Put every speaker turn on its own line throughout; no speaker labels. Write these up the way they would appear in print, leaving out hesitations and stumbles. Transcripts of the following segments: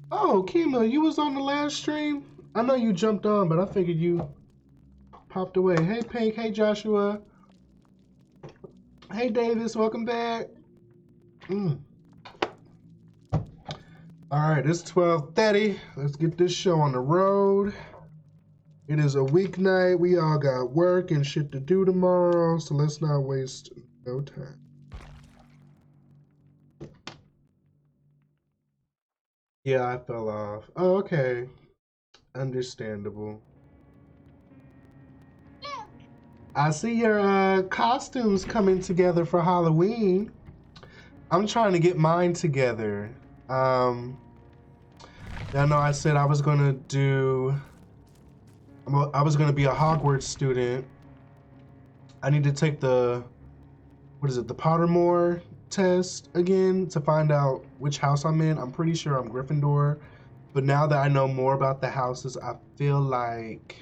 Oh, Kima, you was on the last stream? I know you jumped on, but I figured you popped away. Hey, Pink. Hey, Joshua. Hey, Davis. Welcome back. All right, it's 12:30. Let's get this show on the road. It is a weeknight. We all got work and shit to do tomorrow, so let's not waste no time. Yeah, I fell off. Oh, okay. Understandable. I see your costumes coming together for Halloween. I'm trying to get mine together. I know I said I was gonna be a Hogwarts student. I need to take the Pottermore test again to find out which house I'm in. I'm pretty sure I'm Gryffindor, but now that I know more about the houses, I feel like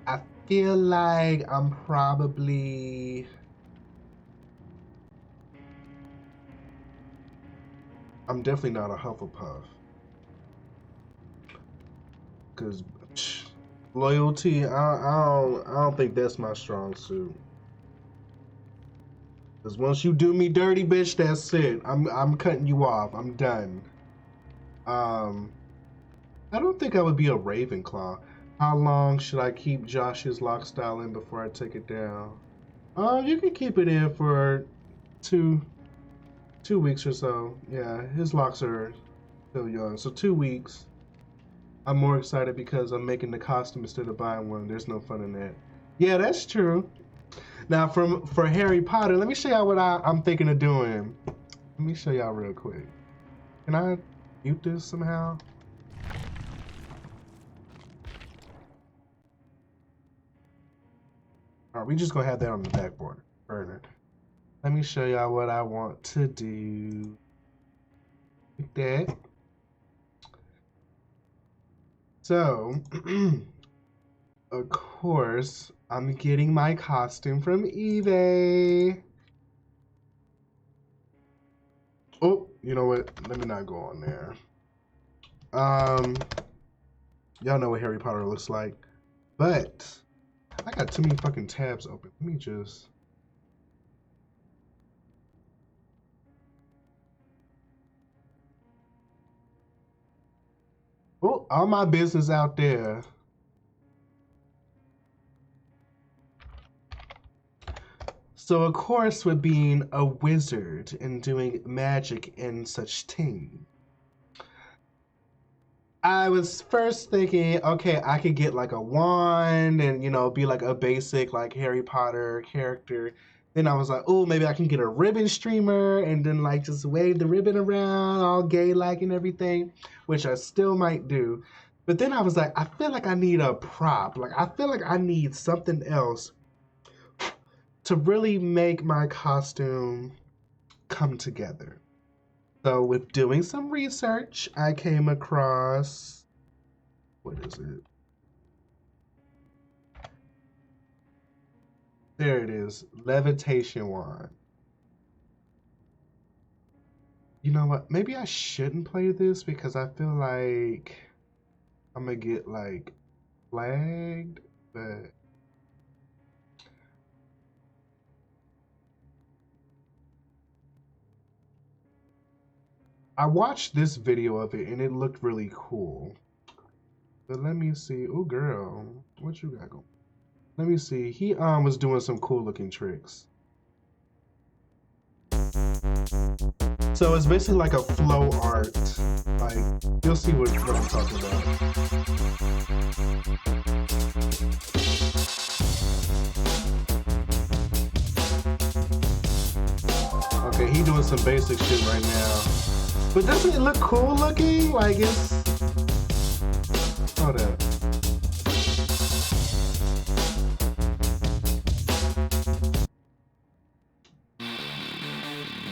I'm probably I'm definitely not a Hufflepuff. Cause loyalty, I don't think that's my strong suit. Cause once you do me dirty, bitch, that's it. I'm cutting you off. I'm done. I don't think I would be a Ravenclaw. How long should I keep Josh's lock style in before I take it down? You can keep it in for two weeks or so. Yeah, his locks are still young, so 2 weeks. I'm more excited because I'm making the costume instead of buying one. There's no fun in that. Yeah, that's true. Now, for Harry Potter, let me show y'all what I'm thinking of doing. Let me show y'all real quick. Can I mute this somehow? All right, we just gonna have that on the back burner. Let me show y'all what I want to do. Like that. So, of course, I'm getting my costume from eBay. Oh, you know what? Let me not go on there. Y'all know what Harry Potter looks like, but I got too many fucking tabs open. Let me just. Oh, all my business out there. So, of course, with being a wizard and doing magic and such thing, I was first thinking, okay, I could get like a wand and, you know, be like a basic like Harry Potter character. Then I was like, oh, maybe I can get a ribbon streamer and then like just wave the ribbon around all gay like and everything, which I still might do. But then I was like, I feel like I need a prop. Like, I feel like I need something else to really make my costume come together. So with doing some research, I came across, what is it? There it is, levitation wand. You know what? Maybe I shouldn't play this because I feel like I'm gonna get like flagged, but I watched this video of it and it looked really cool. But let me see. Oh, girl, what you got going? Let me see. He was doing some cool looking tricks. So it's basically like a flow art. Like, you'll see what I'm talking about. Okay, he doing some basic shit right now. But doesn't it look cool looking? Like it's... Hold up.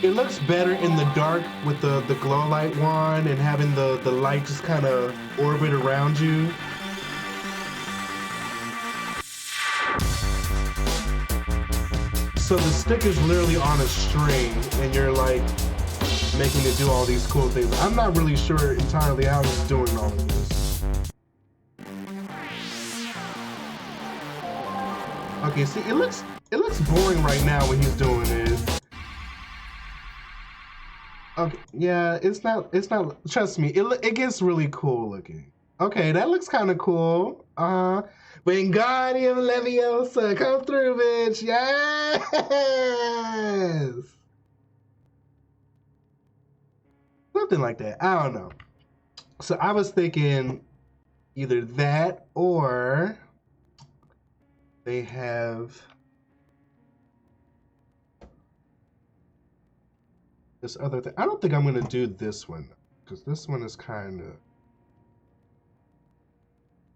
It looks better in the dark with the glow light wand and having the light just kind of orbit around you. So the stick is literally on a string and you're like making it do all these cool things. I'm not really sure entirely how he's doing all of this. Okay, see, it looks boring right now when he's doing this. Okay, yeah, it's not, trust me, it gets really cool looking. Okay, that looks kind of cool. Wingardium Leviosa, come through, bitch, yes! Something like that, I don't know. So I was thinking either that or they have this other thing. I don't think I'm gonna do this one because this one is kind of,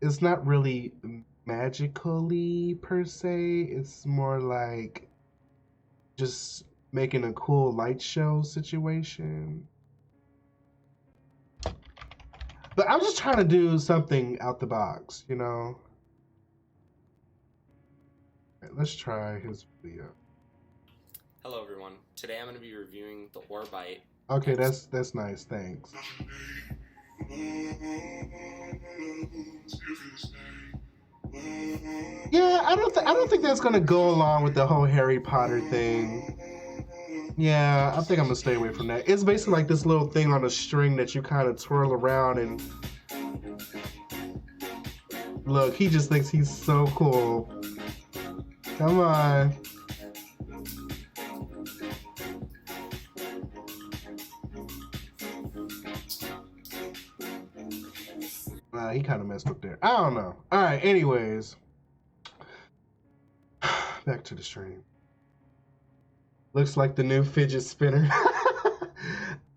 it's not really magically per se. It's more like just making a cool light show situation. But I'm just trying to do something out the box, you know? All right, let's try his video.
Hello everyone. Today I'm going to be reviewing the Orbite.
Okay, that's nice, thanks. Yeah, I don't think that's gonna go along with the whole Harry Potter thing. Yeah, I think I'm gonna stay away from that. It's basically like this little thing on a string that you kind of twirl around and look, he just thinks he's so cool. Come on. He kind of messed up there. I don't know. All right, anyways. Back to the stream. Looks like the new fidget spinner.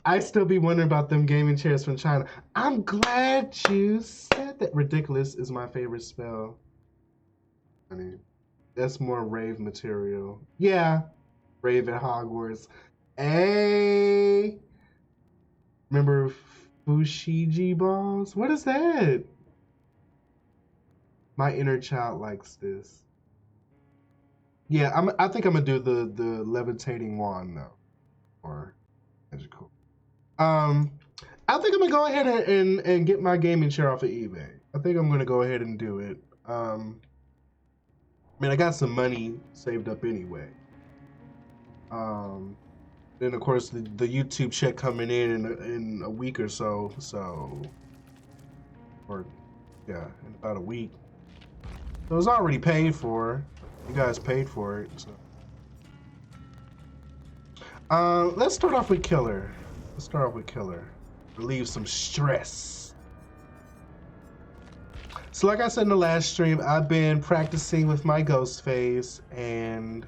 I still be wondering about them gaming chairs from China. I'm glad you said that. Ridiculous is my favorite spell. I mean, that's more rave material. Yeah, rave at Hogwarts. Hey, remember Fushigi balls? What is that? My inner child likes this. Yeah, I think I'm gonna do the levitating wand though, or magical. I think I'm gonna go ahead and get my gaming chair off of eBay. I think I'm gonna go ahead and do it. I mean, I got some money saved up anyway. Then of course the YouTube check coming in a week or so. Or yeah, in about a week. So it's already paid for. You guys paid for it. So. Let's start off with Killer. Relieve some stress. So like I said in the last stream, I've been practicing with my ghost face and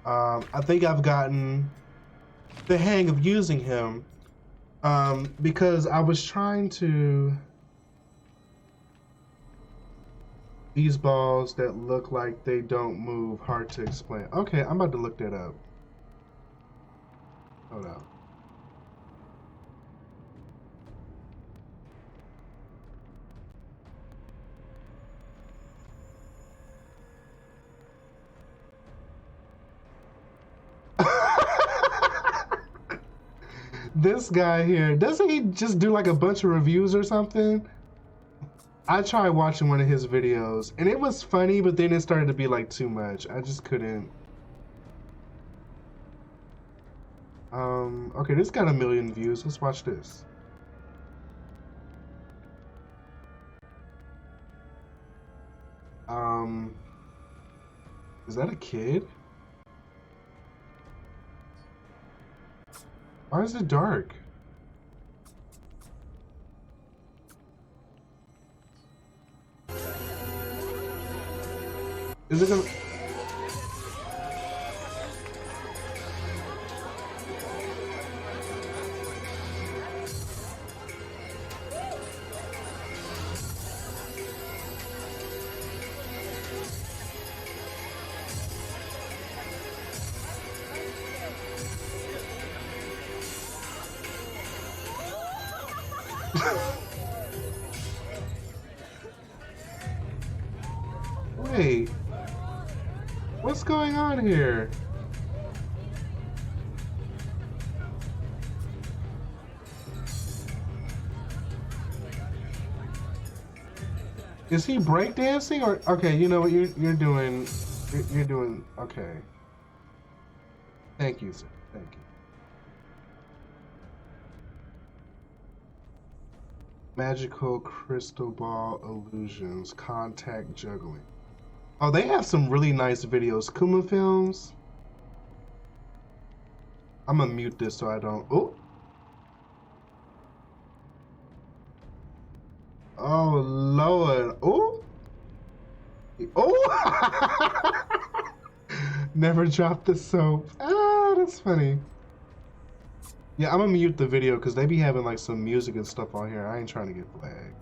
I think I've gotten the hang of using him because I was trying to these balls that look like they don't move, hard to explain. Okay, I'm about to look that up. Hold up. This guy here, doesn't he just do like a bunch of reviews or something? I tried watching one of his videos and it was funny, but then it started to be like too much. I just couldn't. Okay, this got 1 million views. Let's watch this. Is that a kid? Why is it dark? Is it gonna... Wait, what's going on here? Is he breakdancing or okay? You know what you're doing? You're doing okay. Thank you, sir. Thank you. Magical crystal ball illusions, contact juggling. Oh, they have some really nice videos. Kuma Films. I'm gonna mute this so I don't. Oh. Oh Lord. Oh. Oh. Never dropped the soap. Ah, that's funny. Yeah, I'm gonna mute the video because they be having like some music and stuff on here. I ain't trying to get flagged.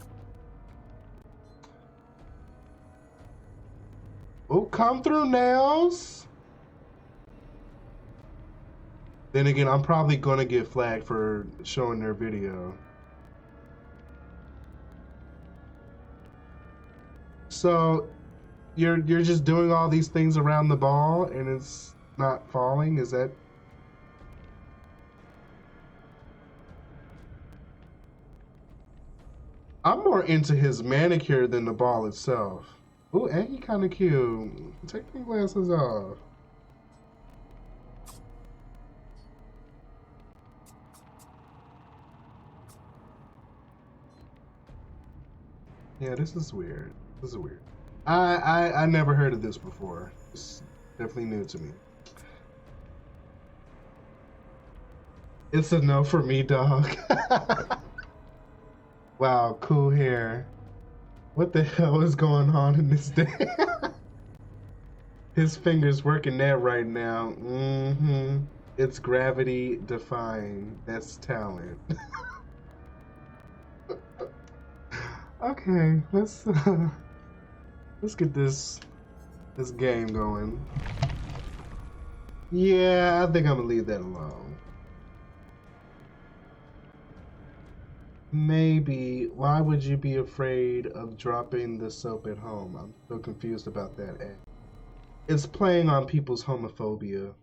Oh, come through, Nails. Then again, I'm probably gonna get flagged for showing their video. So, you're just doing all these things around the ball and it's not falling? Is that? I'm more into his manicure than the ball itself. Oh, and he kind of cute. Take the glasses off. Yeah, this is weird. This is weird. I never heard of this before. It's definitely new to me. It's a no for me, dog. Wow, cool hair. What the hell is going on in this day? His fingers working that right now. Mm-hmm. It's gravity defying. That's talent. Okay, let's get this game going. Yeah, I think I'm gonna leave that alone. Maybe. Why would you be afraid of dropping the soap at home? I'm so confused about that. It's playing on people's homophobia.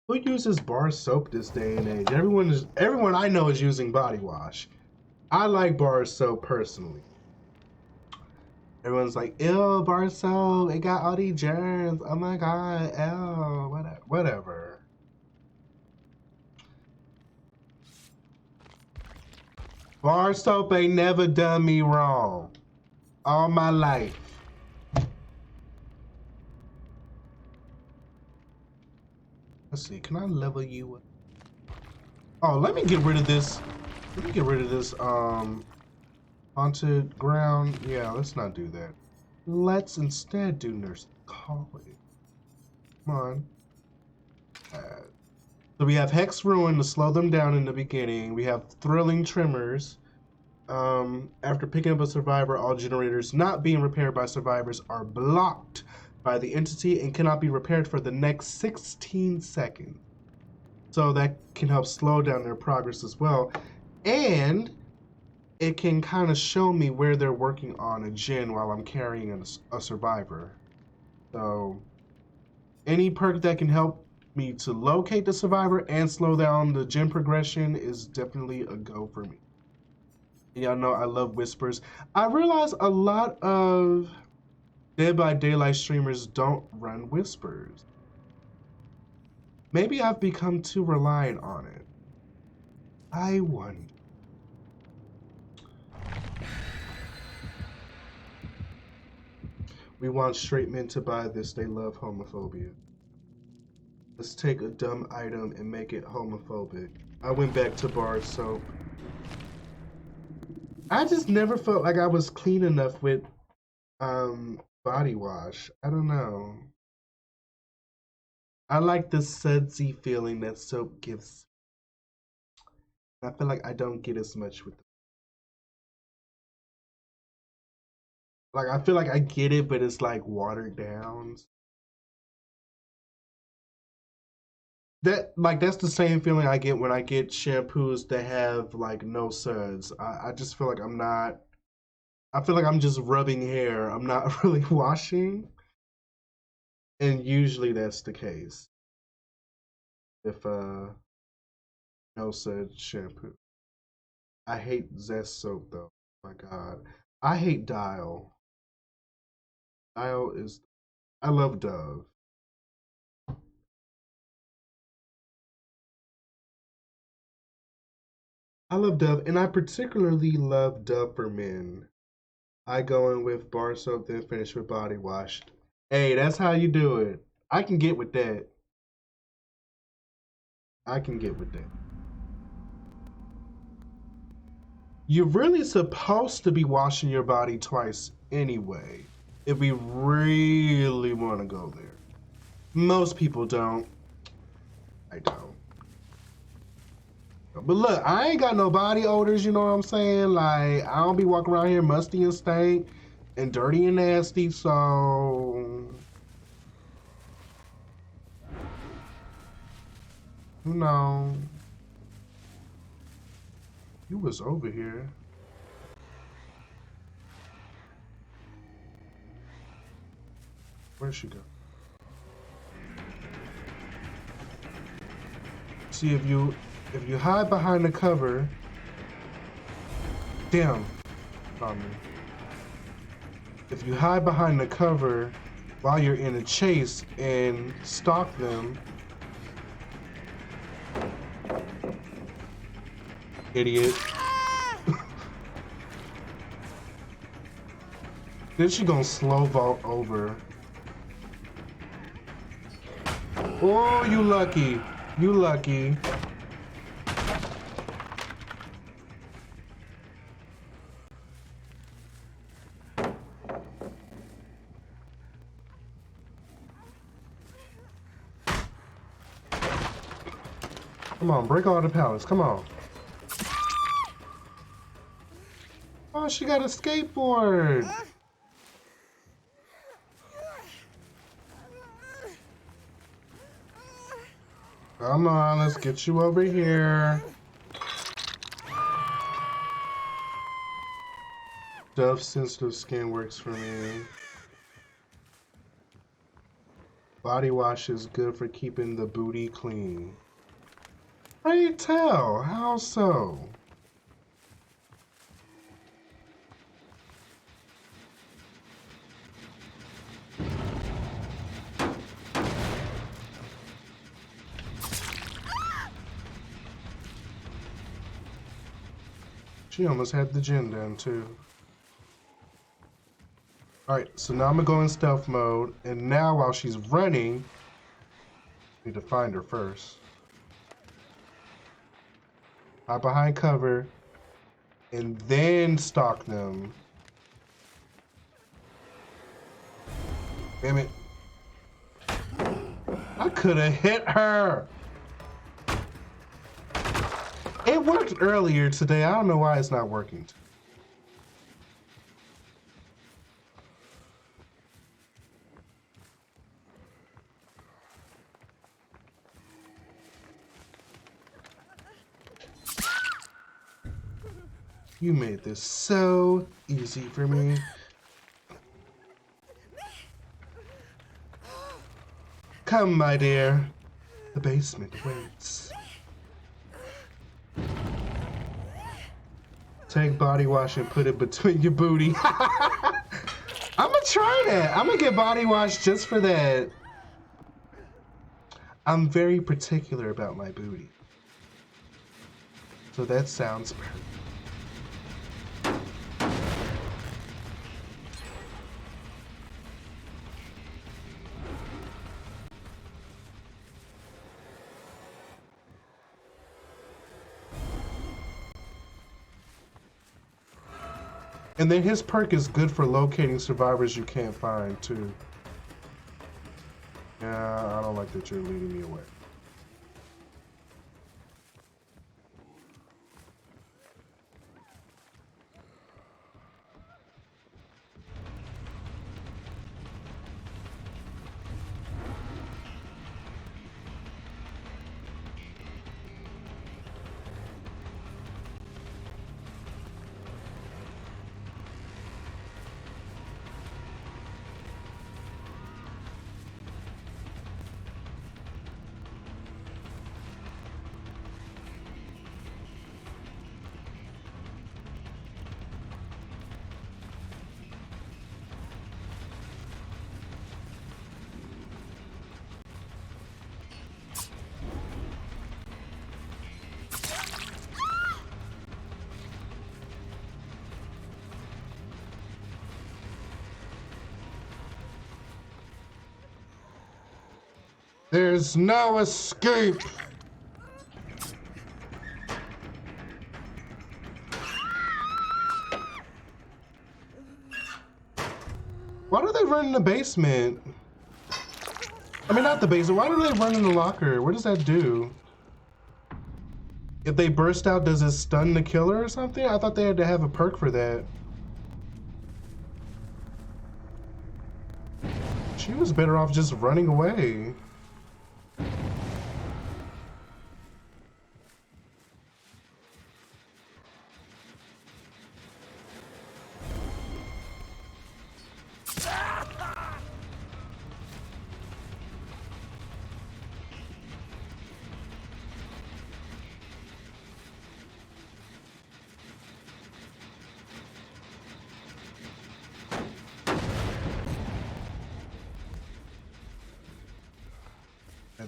Who uses bar soap this day and age? Everyone I know is using body wash. I like bar soap personally. Everyone's like, ew, bar soap, it got all these germs. Oh my god, ew, whatever. Bar soap ain't never done me wrong. All my life. Let's see, can I level you up? Oh, let me get rid of this. Let me get rid of this, haunted ground. Yeah, let's not do that. Let's instead do nurse calling. Come on. So we have Hex Ruin to slow them down in the beginning. We have Thrilling Tremors. After picking up a survivor, all generators not being repaired by survivors are blocked by the entity and cannot be repaired for the next 16 seconds. So that can help slow down their progress as well. And it can kind of show me where they're working on a gen while I'm carrying a survivor. So any perk that can help me to locate the survivor and slow down the gen progression is definitely a go for me. Y'all know I love whispers. I realize a lot of Dead by Daylight streamers don't run whispers. Maybe I've become too reliant on it. I wonder. We want straight men to buy this. They love homophobia. Let's take a dumb item and make it homophobic. I went back to bar soap. I just never felt like I was clean enough with body wash. I don't know. I like the sudsy feeling that soap gives. I feel like I don't get as much with. Like I feel like I get it, but it's like watered down. That's the same feeling I get when I get shampoos that have like no suds. I just feel like I feel like I'm just rubbing hair. I'm not really washing. And usually that's the case. If No such shampoo. I hate Zest soap though. Oh my God. I hate Dial. Dial is. I love Dove. I love Dove, and I particularly love Dove for men. I go in with bar soap, then finish with body wash. Hey, that's how you do it. I can get with that. I can get with that. You're really supposed to be washing your body twice anyway, if we really want to go there. Most people don't. I don't. But look, I ain't got no body odors, you know what I'm saying? Like, I don't be walking around here musty and stank and dirty and nasty, so. You know. You was over here. Where'd she go? See, if you hide behind the cover. Damn. On me. If you hide behind the cover while you're in a chase and stalk them. Idiot. Then she gonna slow vault over. Oh, you lucky. You lucky. Come on, break all the pallets. Come on. Oh, she got a skateboard. Come on, let's get you over here. Dove sensitive skin works for me. Body wash is good for keeping the booty clean. Pray tell, how so? She almost had the gym down too. Alright, so now I'm gonna go in stealth mode, and now while she's running, I need to find her first. Hide behind cover, and then stalk them. Damn it. I could have hit her! It worked earlier today. I don't know why it's not working. You made this so easy for me. Come, my dear. The basement waits. Take body wash and put it between your booty. I'm gonna try that. I'm gonna get body wash just for that. I'm very particular about my booty. So that sounds perfect. And then his perk is good for locating survivors you can't find, too. Yeah, I don't like that you're leading me away. There's no escape. Why do they run in the basement? I mean, not the basement. Why do they run in the locker? What does that do? If they burst out, does it stun the killer or something? I thought they had to have a perk for that. She was better off just running away.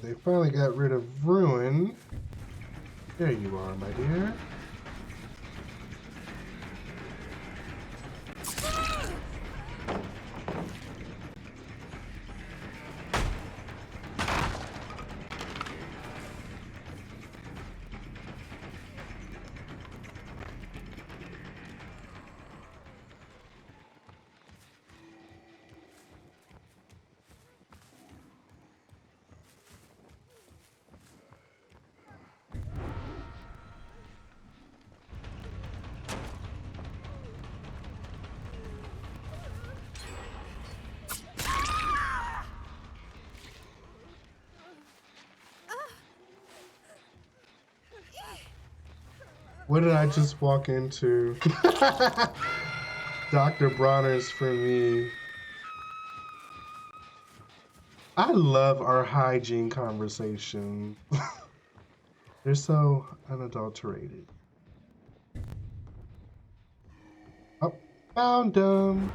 They finally got rid of Ruin. There you are, my dear. What did I just walk into? Dr. Bronner's for me. I love our hygiene conversation. They're so unadulterated. Oh, found them.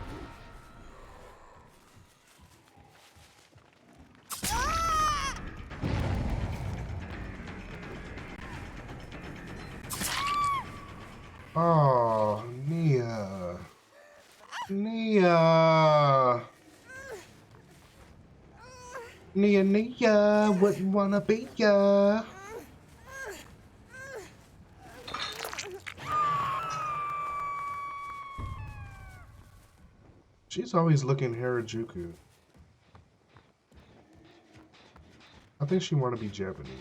Oh, Nia. Nia. Nia, wouldn't wanna be ya. She's always looking Harajuku. I think she wanna be Japanese.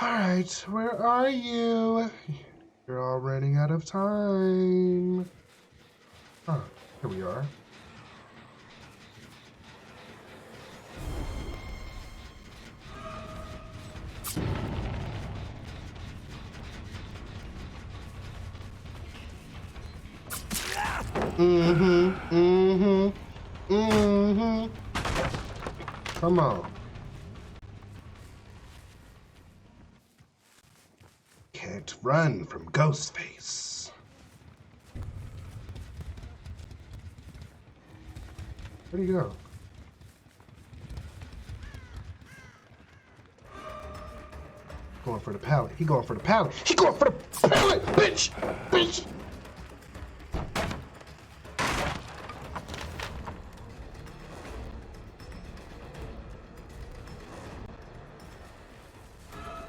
Alright, where are you? You're all running out of time. Oh, here we are. Come on. Can't run from Ghostface. Where'd he go? Going for the pallet. He going for the pallet. He going for the pallet, bitch! Bitch!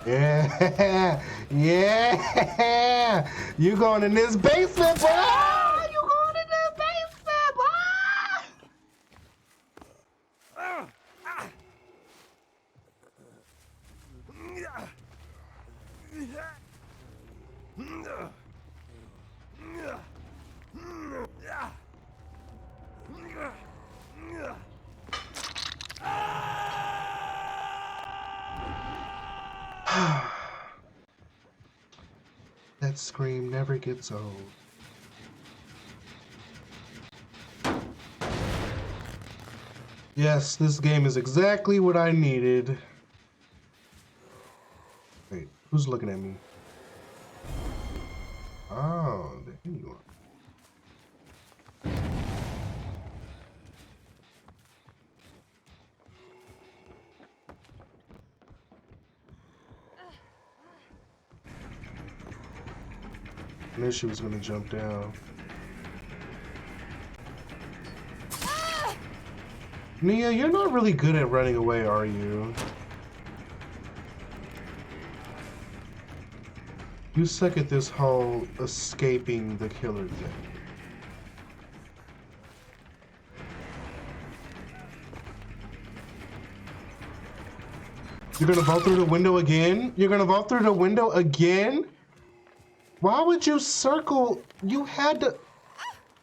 Yeah, yeah. You going in this basement, boy? You going in this basement, boy? That scream never gets old. Yes, this game is exactly what I needed. Wait, who's looking at me? Oh, there you are. I knew she was gonna jump down. Nia, you're not really good at running away, are you? You suck at this whole escaping the killer thing. You're gonna vault through the window again? You're gonna vault through the window again? Why would you circle? You had to...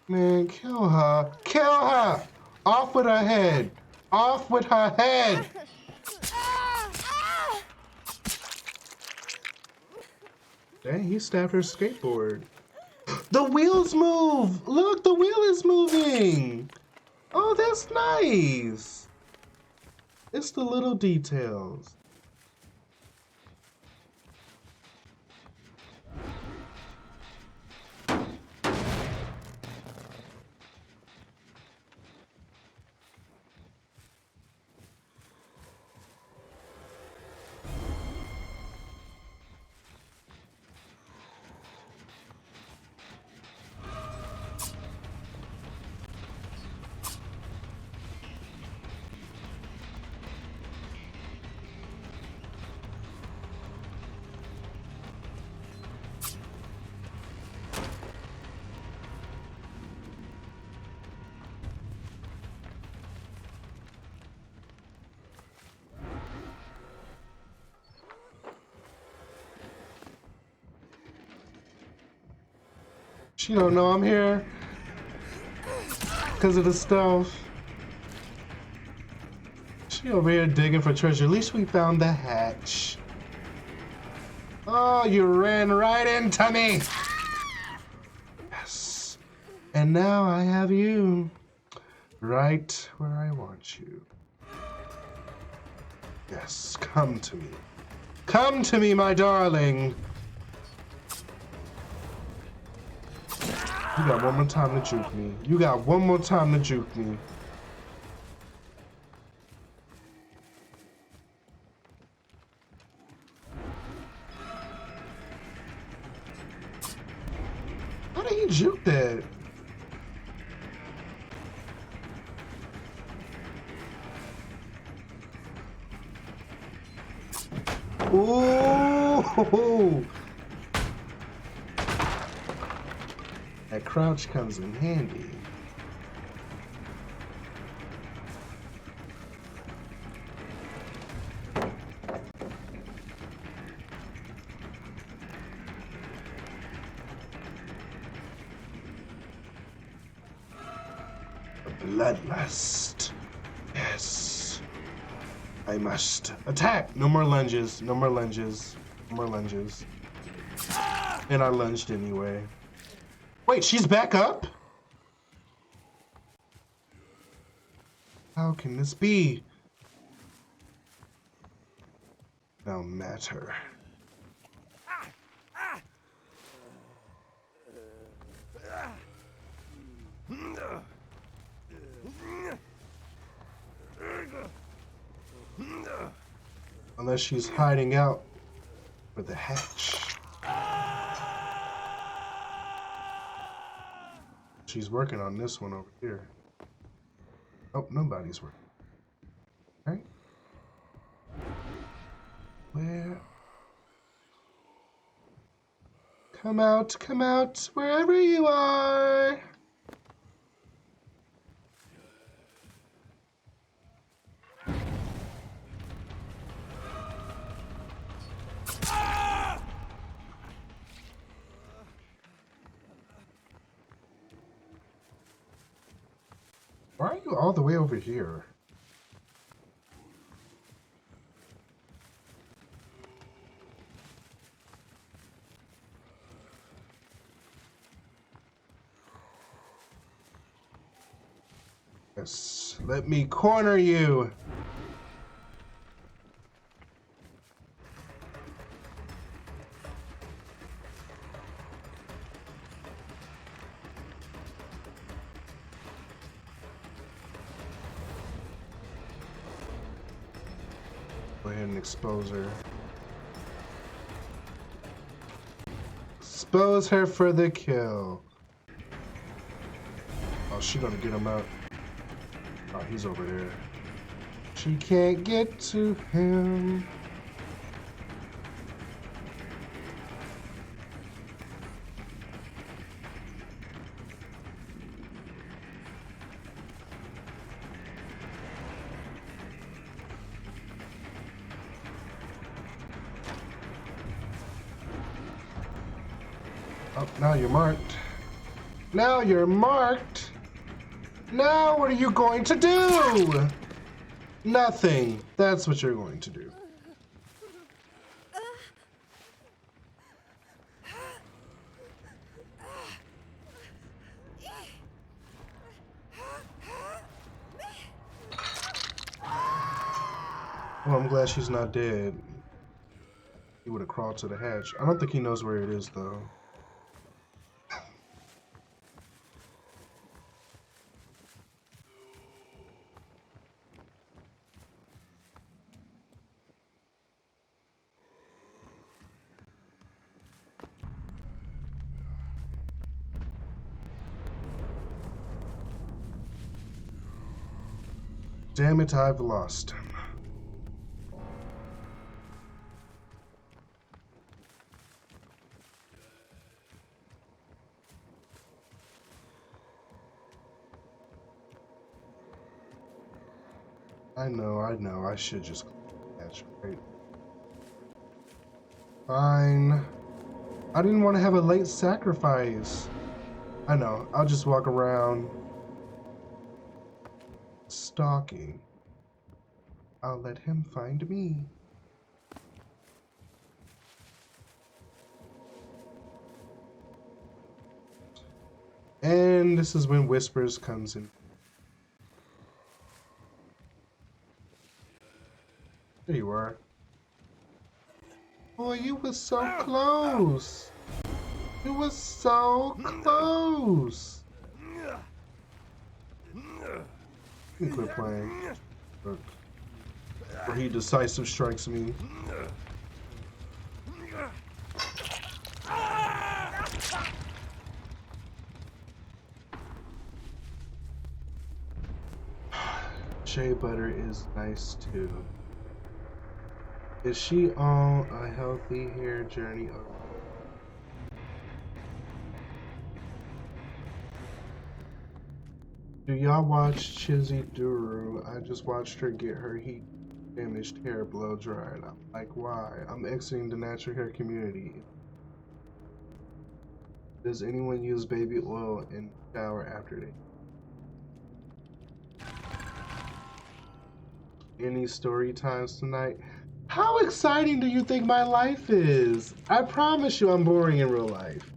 Man, kill her. Kill her! Off with her head! Off with her head! Dang, he stabbed her skateboard. The wheels move! Look, the wheel is moving! Oh, that's nice! It's the little details. She don't know I'm here because of the stealth. She over here digging for treasure. At least we found the hatch. Oh, you ran right into me. Yes. And now I have you right where I want you. Yes, come to me. Come to me, my darling. You got one more time to juke me. You got one more time to juke me. How did he juke that? Ooh! That crouch comes in handy. The bloodlust. Yes. I must attack. No more lunges. No more lunges. No more lunges. And I lunged anyway. Wait, she's back up? How can this be? No matter. Unless she's hiding out for the hatch. She's working on this one over here. Oh, nobody's working. Right? Where? Come out, wherever you are. Why are you all the way over here? Yes, let me corner you. Go ahead and expose her. Expose her for the kill. Oh, she gonna get him out. Oh, he's over there. She can't get to him. Oh, now you're marked. Now you're marked. Now what are you going to do? Nothing. That's what you're going to do. Well, I'm glad she's not dead. He would have crawled to the hatch. I don't think he knows where it is, though. Damn it, I've lost him. I know, I should just catch right. Fine. I didn't want to have a late sacrifice. I know, I'll just walk around stalking. I'll let him find me. And this is when Whispers comes in. There you are. Boy, you were so close. You were so close. You can quit playing. Look. Where he decisive strikes me. Shea butter is nice too. Is she on a healthy hair journey? Do y'all watch Chizzy Duru? I just watched her get her heat damaged hair blow dried. I'm like, why? I'm exiting the natural hair community. Does anyone use baby oil in the shower after they? Any story times tonight? How exciting do you think my life is? I promise you I'm boring in real life.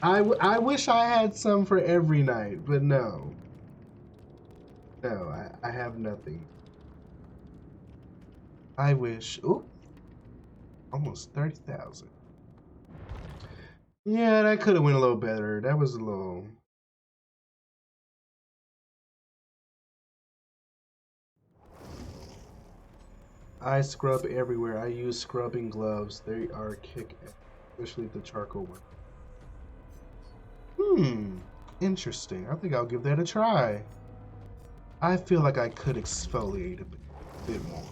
I wish I had some for every night, but no. No, I have nothing. I wish. Ooh. Almost 30,000. Yeah, that could have went a little better. That was a little... I scrub everywhere. I use scrubbing gloves. They are kick-ass, especially the charcoal one. Interesting. I think I'll give that a try. I feel like I could exfoliate a bit more.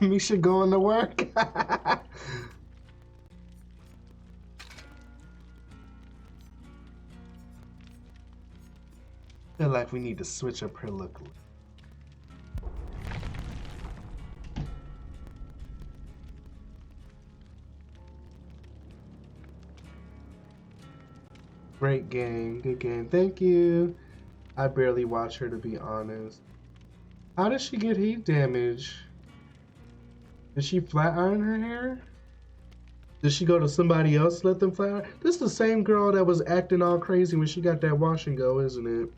Misha going to work. Feel like we need to switch up her look. Great game, good game. Thank you. I barely watch her, to be honest. How does she get heat damage? Did she flat iron her hair? Did she go to somebody else let them flat iron? This is the same girl that was acting all crazy when she got that wash and go, isn't it?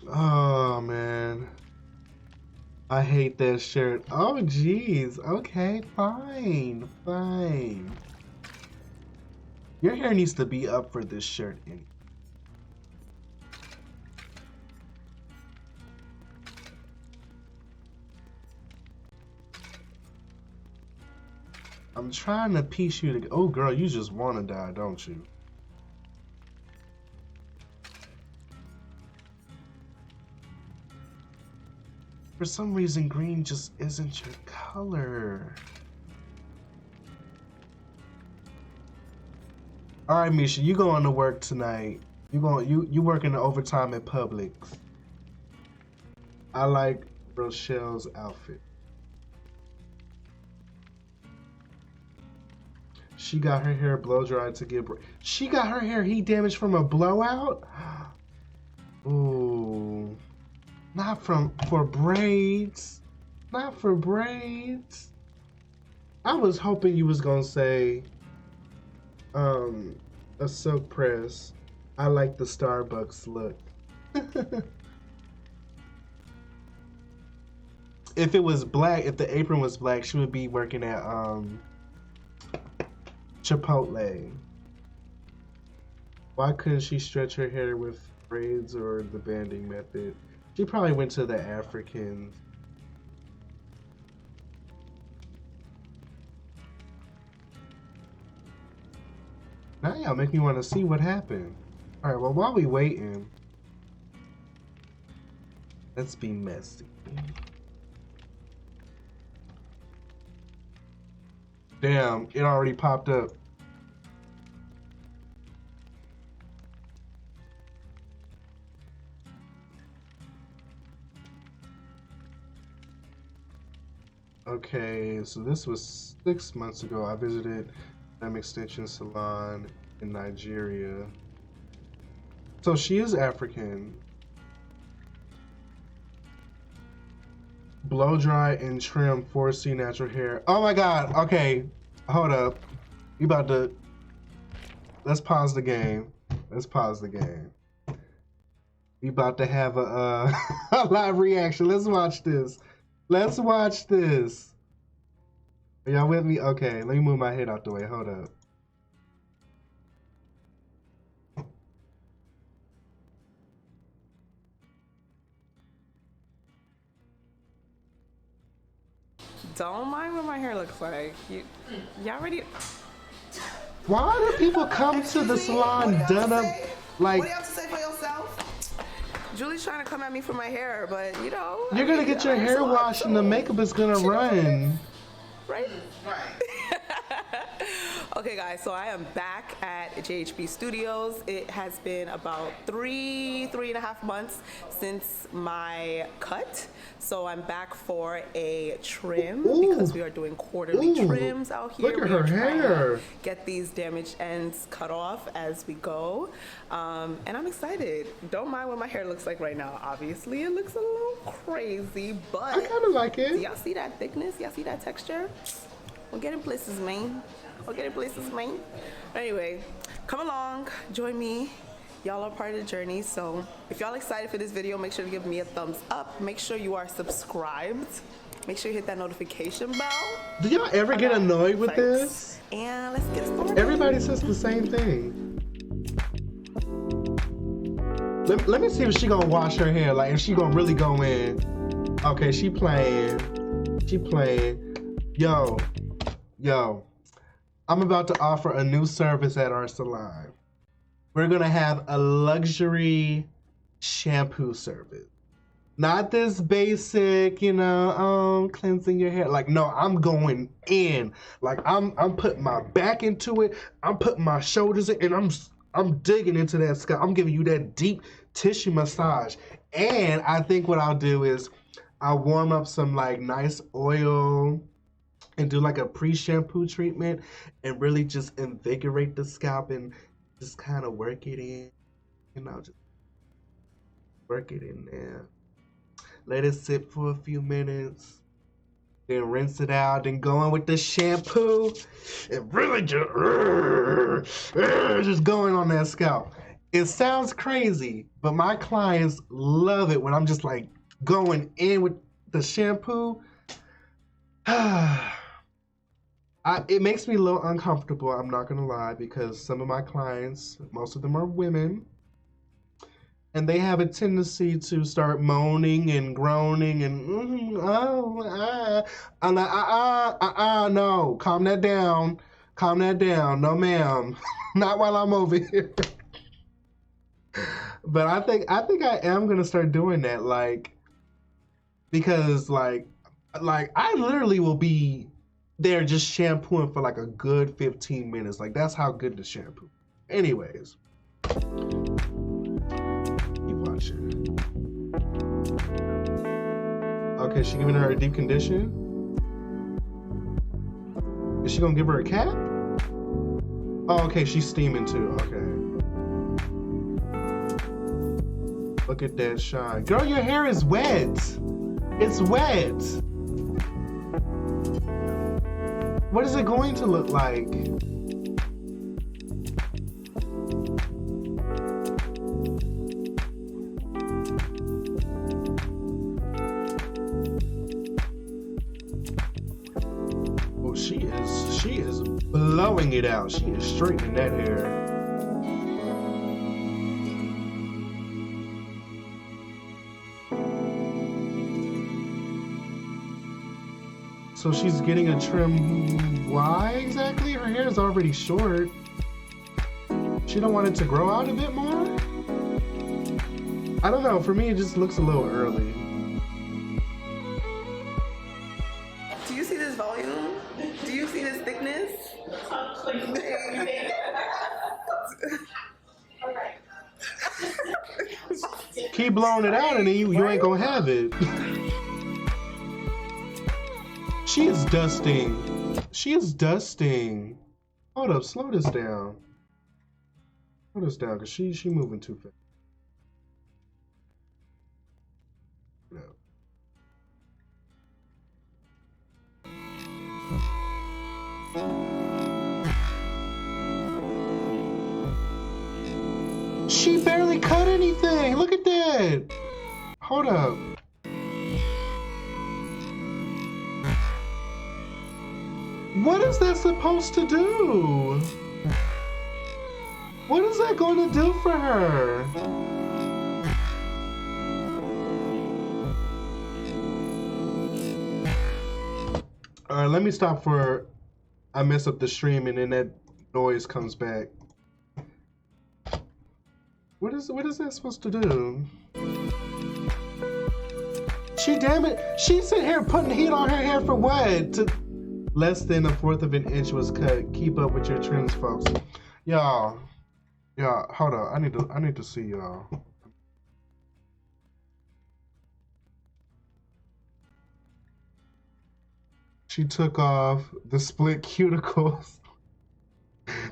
Oh man. I hate that shirt. Oh, jeez. Okay, fine. Fine. Your hair needs to be up for this shirt. I'm trying to piece you to. Oh, girl, you just want to die, don't you? For some reason, green just isn't your color. All right, Misha, you going to work tonight. You working the overtime at Publix. I like Rochelle's outfit. She got her hair blow dried to get. She got her hair heat damage from a blowout. Ooh, not for braids. Not for braids. I was hoping you was gonna say, a silk press. I like the Starbucks look. If it was black, if the apron was black, she would be working at Chipotle. Why couldn't she stretch her hair with braids or the banding method? She probably went to the Africans. Now y'all make me want to see what happened. Alright, well, while we waiting, let's be messy. Damn, it already popped up. Okay, so this was 6 months ago. I visited an extension salon in Nigeria. So she is African. Blow dry and trim 4C natural hair. Oh my god, okay. Hold up. You about to... Let's pause the game. Let's pause the game. We about to have a live reaction. Let's watch this. Let's watch this. Are y'all with me? Okay, let me move my head out the way. Hold up.
Don't mind what my hair looks like. Y'all ready?
Why do people come to the salon done up like...
What do you have to say for yourself? Julie's trying to come at me for my hair, but you know...
You're gonna get your hair washed and the makeup is gonna run.
Right? Right. Okay guys, so I am back at JHB Studios. It has been about three and a half months since my cut. So I'm back for a trim because we are doing quarterly trims out here.
Look at her hair.
Get these damaged ends cut off as we go. And I'm excited. Don't mind what my hair looks like right now. Obviously, it looks a little crazy, but
I kind of like it.
Y'all see that thickness? Y'all see that texture? We're getting places, man. We're getting places, man. Anyway, come along, join me. Y'all are part of the journey. So if y'all excited for this video, make sure to give me a thumbs up. Make sure you are subscribed. Make sure you hit that notification bell.
Do y'all ever get annoyed with this?
And let's get started.
Everybody says the same thing. Let me see if she gonna wash her hair. Like if she gonna really go in. Okay, she playing. She playing. Yo. I'm about to offer a new service at our salon. We're gonna have a luxury shampoo service. Not this basic, cleansing your hair. Like, no, I'm going in. Like, I'm putting my back into it. I'm putting my shoulders in, and I'm digging into that scalp. I'm giving you that deep tissue massage. And I think what I'll do is I'll warm up some like nice oil and do like a pre-shampoo treatment and really just invigorate the scalp and just kind of work it in. Just work it in there. Let it sit for a few minutes. Then rinse it out. Then go in with the shampoo. And really just going on that scalp. It sounds crazy, but my clients love it when I'm just like going in with the shampoo, it makes me a little uncomfortable, I'm not gonna lie, because some of my clients, most of them are women, and they have a tendency to start moaning and groaning and I'm like, no, calm that down, no ma'am, not while I'm over here. But I think I am gonna start doing that, like, because like I literally will be there just shampooing for like a good 15 minutes. Like, that's how good the shampoo. Anyways, keep watching. Okay, she giving her a deep condition. Is she gonna give her a cap? Oh, okay, she's steaming too. Okay. Look at that shine. Girl, your hair is wet. It's wet. What is it going to look like? Oh, she is blowing it out. She is straightening that hair. So she's getting a trim. Why exactly? Her hair is already short. She don't want it to grow out a bit more? I don't know. For me, it just looks a little early.
Do you see this volume? Do you see this thickness?
Keep blowing it out and then you ain't gonna have it. She is dusting. She is dusting. Hold up, slow this down. Slow this down, cause she moving too fast. No. She barely cut anything. Look at that. Hold up. What is that supposed to do? What is that going to do for her? All right, let me stop for I mess up the stream and then that noise comes back. What is that supposed to do? She's sitting here putting heat on her hair for what? Less than 1/4 of an inch was cut. Keep up with your trends, folks. Y'all, hold on. I need to see y'all. She took off the split cuticles.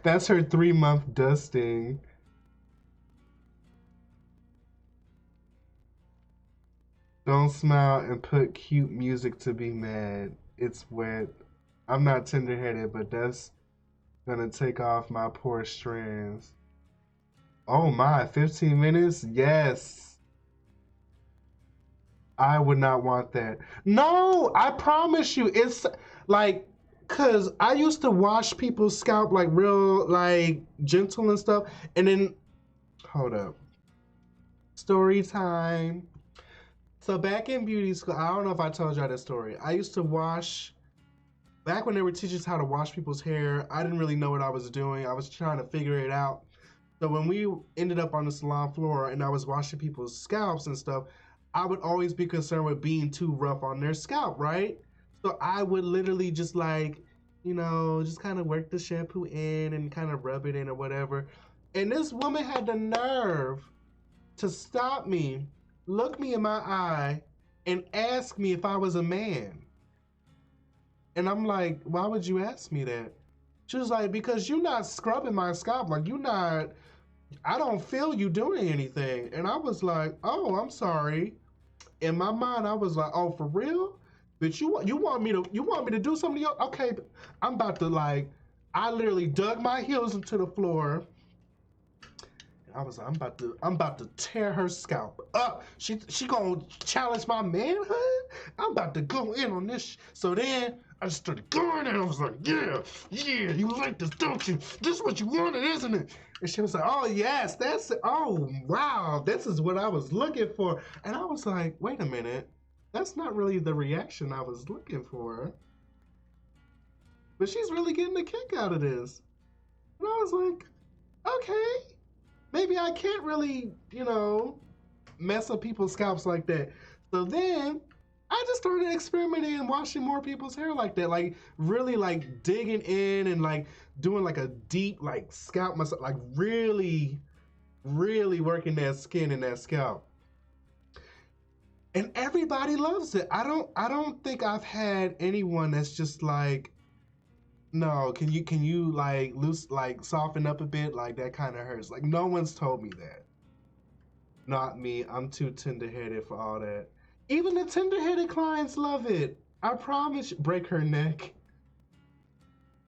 That's her 3-month dusting. Don't smile and put cute music to be mad. It's wet. I'm not tender-headed, but that's gonna take off my poor strands. Oh my, 15 minutes? Yes. I would not want that. No, I promise you, it's like, cause I used to wash people's scalp like real, like gentle and stuff. And then, hold up. Story time. So back in beauty school, I don't know if I told y'all that story. I used to wash, back when they were teaching us how to wash people's hair, I didn't really know what I was doing. I was trying to figure it out. So when we ended up on the salon floor and I was washing people's scalps and stuff, I would always be concerned with being too rough on their scalp, right? So I would literally just like, you know, just kind of work the shampoo in and kind of rub it in or whatever. And this woman had the nerve to stop me, look me in my eye, and ask me if I was a man. And I'm like, why would you ask me that? She was like, because you're not scrubbing my scalp. Like, you're not, I don't feel you doing anything. And I was like, oh, I'm sorry. In my mind, I was like, oh, for real? But you want me to do something? Okay, I'm about to like, I literally dug my heels into the floor. I was like, I'm about to tear her scalp up. She gonna challenge my manhood. I'm about to go in on this. So then I just started going and I was like, yeah, you like this, don't you? This is what you wanted, isn't it? And she was like, oh yes, that's it. Oh wow, this is what I was looking for. And I was like, wait a minute, that's not really the reaction I was looking for. But she's really getting a kick out of this. And I was like, okay, maybe I can't really, mess up people's scalps like that. So then I just started experimenting and washing more people's hair like that, like really like digging in and like doing like a deep like scalp massage, like really, really working that skin and that scalp. And everybody loves it. I don't think I've had anyone that's just like, no, can you like soften up a bit? Like that kind of hurts. Like no one's told me that. Not me. I'm too tender-headed for all that. Even the tender-headed clients love it. I promise. Break her neck.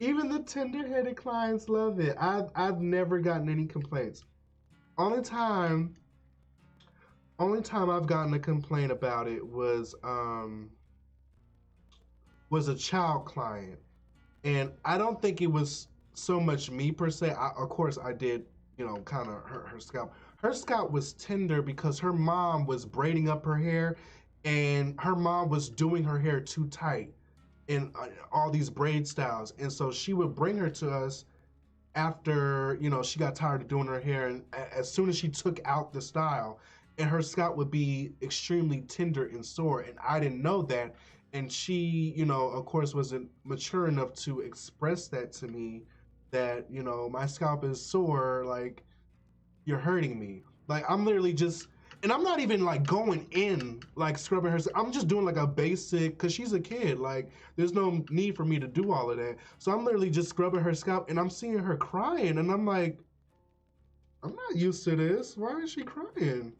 Even the tender-headed clients love it. I've never gotten any complaints. Only time I've gotten a complaint about it was a child client. And I don't think it was so much me per se. Of course, I did, kind of hurt her scalp. Her scalp was tender because her mom was braiding up her hair, and her mom was doing her hair too tight in all these braid styles. And so she would bring her to us after, she got tired of doing her hair. And as soon as she took out the style, and her scalp would be extremely tender and sore. And I didn't know that. And she, of course, wasn't mature enough to express that to me, that, my scalp is sore, like, you're hurting me. Like, I'm literally just, and I'm not even, like, going in, like, scrubbing her. I'm just doing, like, a basic, because she's a kid. Like, there's no need for me to do all of that. So I'm literally just scrubbing her scalp, and I'm seeing her crying, and I'm like, I'm not used to this. Why is she crying?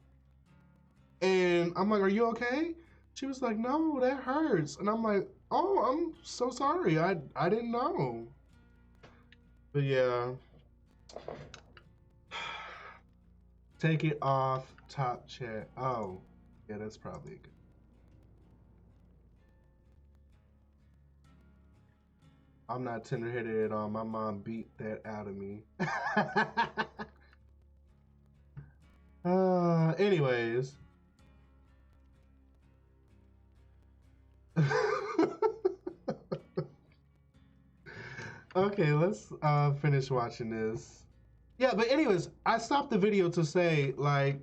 And I'm like, are you okay? She was like, no, that hurts. And I'm like, oh, I'm so sorry. I didn't know. But yeah. Take it off top chat. Oh, yeah, that's probably good. I'm not tender-headed at all. My mom beat that out of me. Anyways. Okay, let's finish watching this. Yeah, but anyways, I stopped the video to say, like,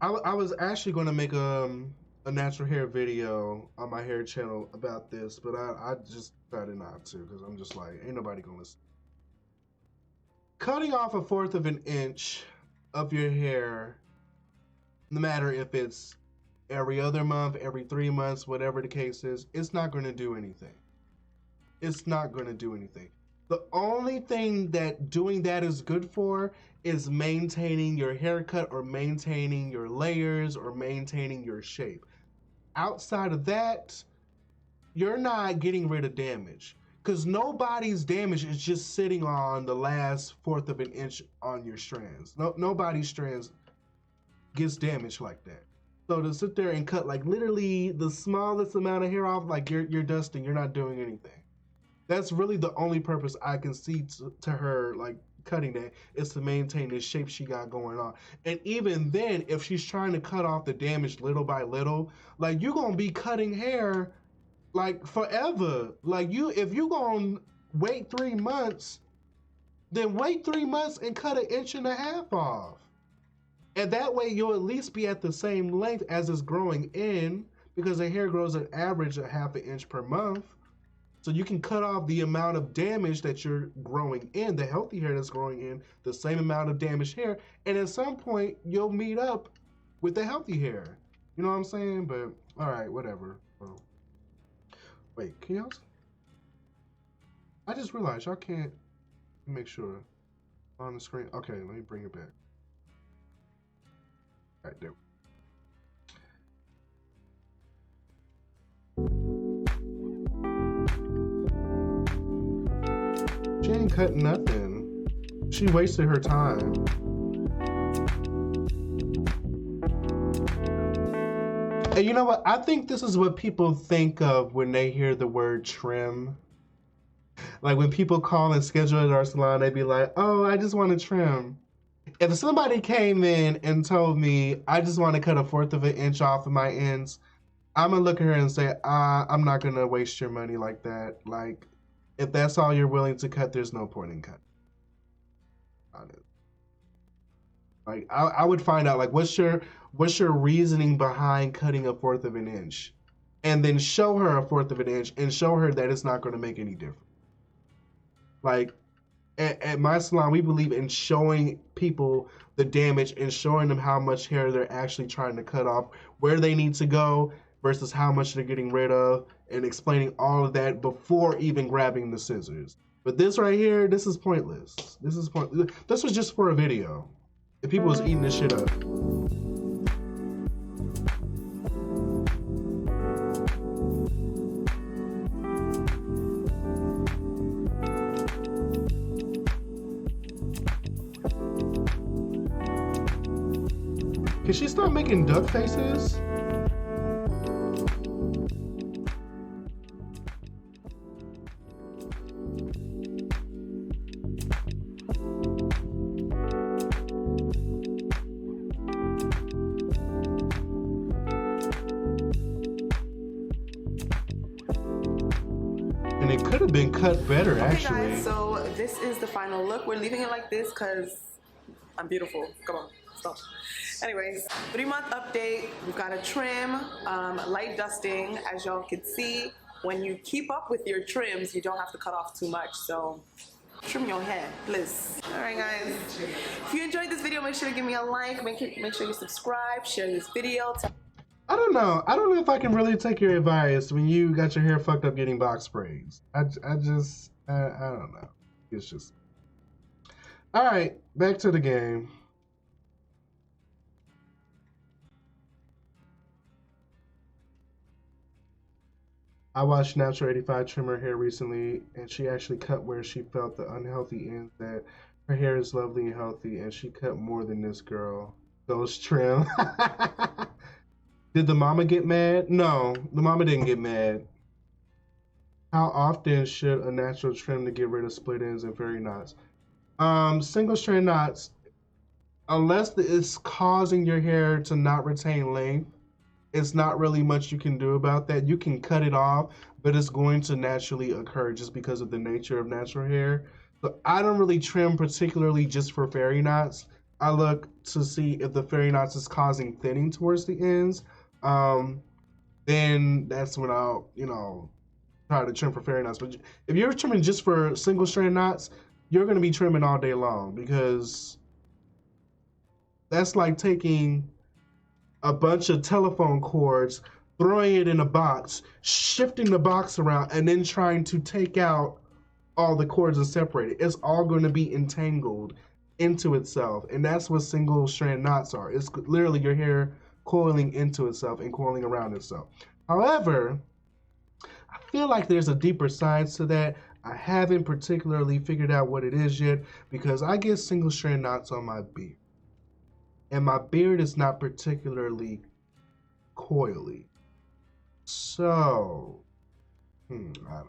I was actually going to make a natural hair video on my hair channel about this, but I just decided not to, because I'm just like, ain't nobody going to listen. Cutting off 1/4 of an inch of your hair, no matter if it's every other month, every 3 months, whatever the case is, it's not going to do anything. It's not going to do anything. The only thing that doing that is good for is maintaining your haircut or maintaining your layers or maintaining your shape. Outside of that, you're not getting rid of damage, because nobody's damage is just sitting on the last 1/4 of an inch on your strands. Nobody's strands gets damaged like that. So to sit there and cut like literally the smallest amount of hair off, like you're dusting, you're not doing anything. That's really the only purpose I can see to her like cutting that, is to maintain this shape she got going on. And even then, if she's trying to cut off the damage little by little, like you're gonna be cutting hair like forever. Like if you gonna wait 3 months, then wait 3 months and cut 1.5 inches off. And that way you'll at least be at the same length as it's growing in, because the hair grows an average of 1/2 inch per month. So you can cut off the amount of damage that you're growing in, the healthy hair that's growing in, the same amount of damaged hair, and at some point you'll meet up with the healthy hair. You know what I'm saying? But all right, whatever. Well, wait, can y'all? I just realized y'all can't make sure on the screen. Okay, let me bring it back. All right, there. She ain't cutting nothing. She wasted her time. And you know what? I think this is what people think of when they hear the word trim. Like when people call and schedule at our salon, they be like, oh, I just want to trim. If somebody came in and told me, I just want to cut 1/4 of an inch off of my ends, I'm going to look at her and say, I'm not going to waste your money like that. Like, if that's all you're willing to cut, there's no point in cutting. Like, I would find out, like, what's your reasoning behind cutting 1/4 of an inch? And then show her 1/4 of an inch and show her that it's not going to make any difference. Like, at my salon, we believe in showing people the damage and showing them how much hair they're actually trying to cut off, where they need to go versus how much they're getting rid of, and explaining all of that before even grabbing the scissors. But this right here, this is pointless. This is pointless. This was just for a video. If people was eating this shit up. Can she stop making duck faces? And it could have been cut better, actually.
Okay, guys, so this is the final look. We're leaving it like this because I'm beautiful. Come on, stop. Anyways, 3-month update. We've got a trim, light dusting. As y'all can see, when you keep up with your trims, you don't have to cut off too much. So trim your hair, please. All right, guys. If you enjoyed this video, make sure to give me a like. Make sure you subscribe, share this video.
I don't know. I don't know if I can really take your advice when you got your hair fucked up getting box braids. I don't know. It's just... All right, back to the game. I watched Natural 85 trim her hair recently, and she actually cut where she felt the unhealthy ends. That her hair is lovely and healthy, and she cut more than this girl. Those trim. Did the mama get mad? No, the mama didn't get mad. How often should a natural trim to get rid of split ends and fairy knots? Single strand knots, unless it's causing your hair to not retain length, it's not really much you can do about that. You can cut it off, but it's going to naturally occur just because of the nature of natural hair. So I don't really trim particularly just for fairy knots. I look to see if the fairy knots is causing thinning towards the ends. Then that's when I'll, try to trim for fairy knots. But if you're trimming just for single strand knots, you're going to be trimming all day long, because that's like taking a bunch of telephone cords, throwing it in a box, shifting the box around, and then trying to take out all the cords and separate it. It's all going to be entangled into itself, and that's what single strand knots are. It's literally your hair coiling into itself and coiling around itself. However, I feel like there's a deeper science to that. I haven't particularly figured out what it is yet, because I get single strand knots on my beard, and my beard is not particularly coily. So, I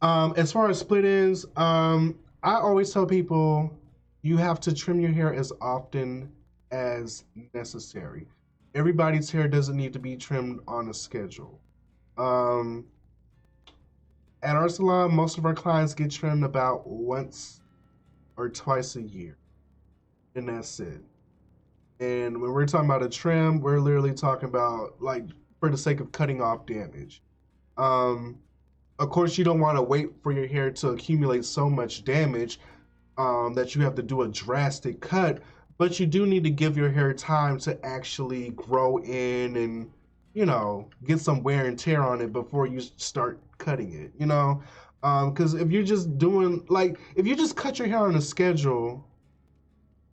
don't. As far as split ends, I always tell people you have to trim your hair as often as necessary. Everybody's hair doesn't need to be trimmed on a schedule. At our salon, most of our clients get trimmed about once or twice a year, and that's it. And when we're talking about a trim, we're literally talking about, like, for the sake of cutting off damage. Of course, you don't want to wait for your hair to accumulate so much damage that you have to do a drastic cut, but you do need to give your hair time to actually grow in and, get some wear and tear on it before you start cutting it, because if you're just doing, if you just cut your hair on a schedule,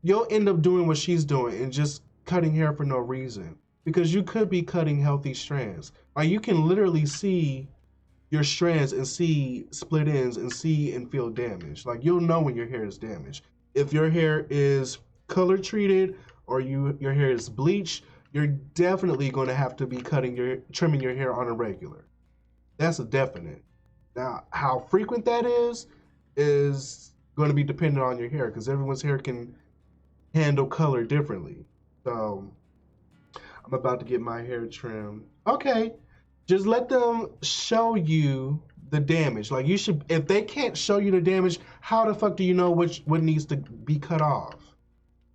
you'll end up doing what she's doing and just cutting hair for no reason, because you could be cutting healthy strands. Like, you can literally see your strands and see split ends and see and feel damage. Like you'll know when your hair is damaged. If your hair is color treated or your hair is bleached, you're definitely going to have to be trimming your hair on a regular. That's a definite. Now, how frequent that is going to be dependent on your hair because everyone's hair can handle color differently. So I'm about to get my hair trimmed. Okay, just let them show you the damage. Like you should, if they can't show you the damage, how the fuck do you know what needs to be cut off?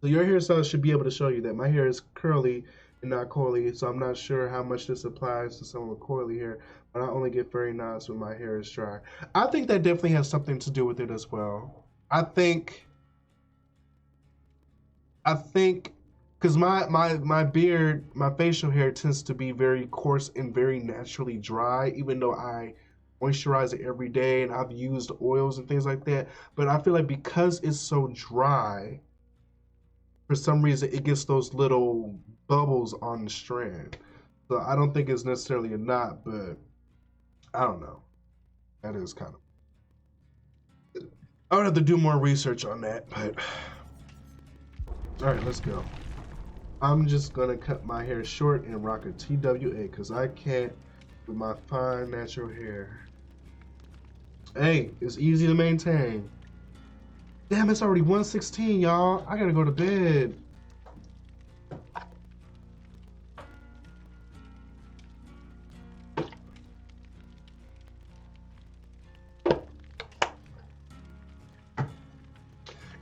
So your hairstylist should be able to show you that. My hair is curly and not coily, so I'm not sure how much this applies to someone with coily hair, but I only get fairy knots when my hair is dry. I think that definitely has something to do with it as well. I think because my beard, my facial hair tends to be very coarse and very naturally dry, even though I moisturize it every day and I've used oils and things like that. But I feel like because it's so dry, for some reason it gets those little bubbles on the strand. So I don't think it's necessarily a knot, but I don't know. That is kind of... I would have to do more research on that, but... Alright, let's go. I'm just gonna cut my hair short and rock a TWA because I can't with my fine natural hair. Hey, it's easy to maintain. Damn, it's already 1:16, y'all. I gotta go to bed.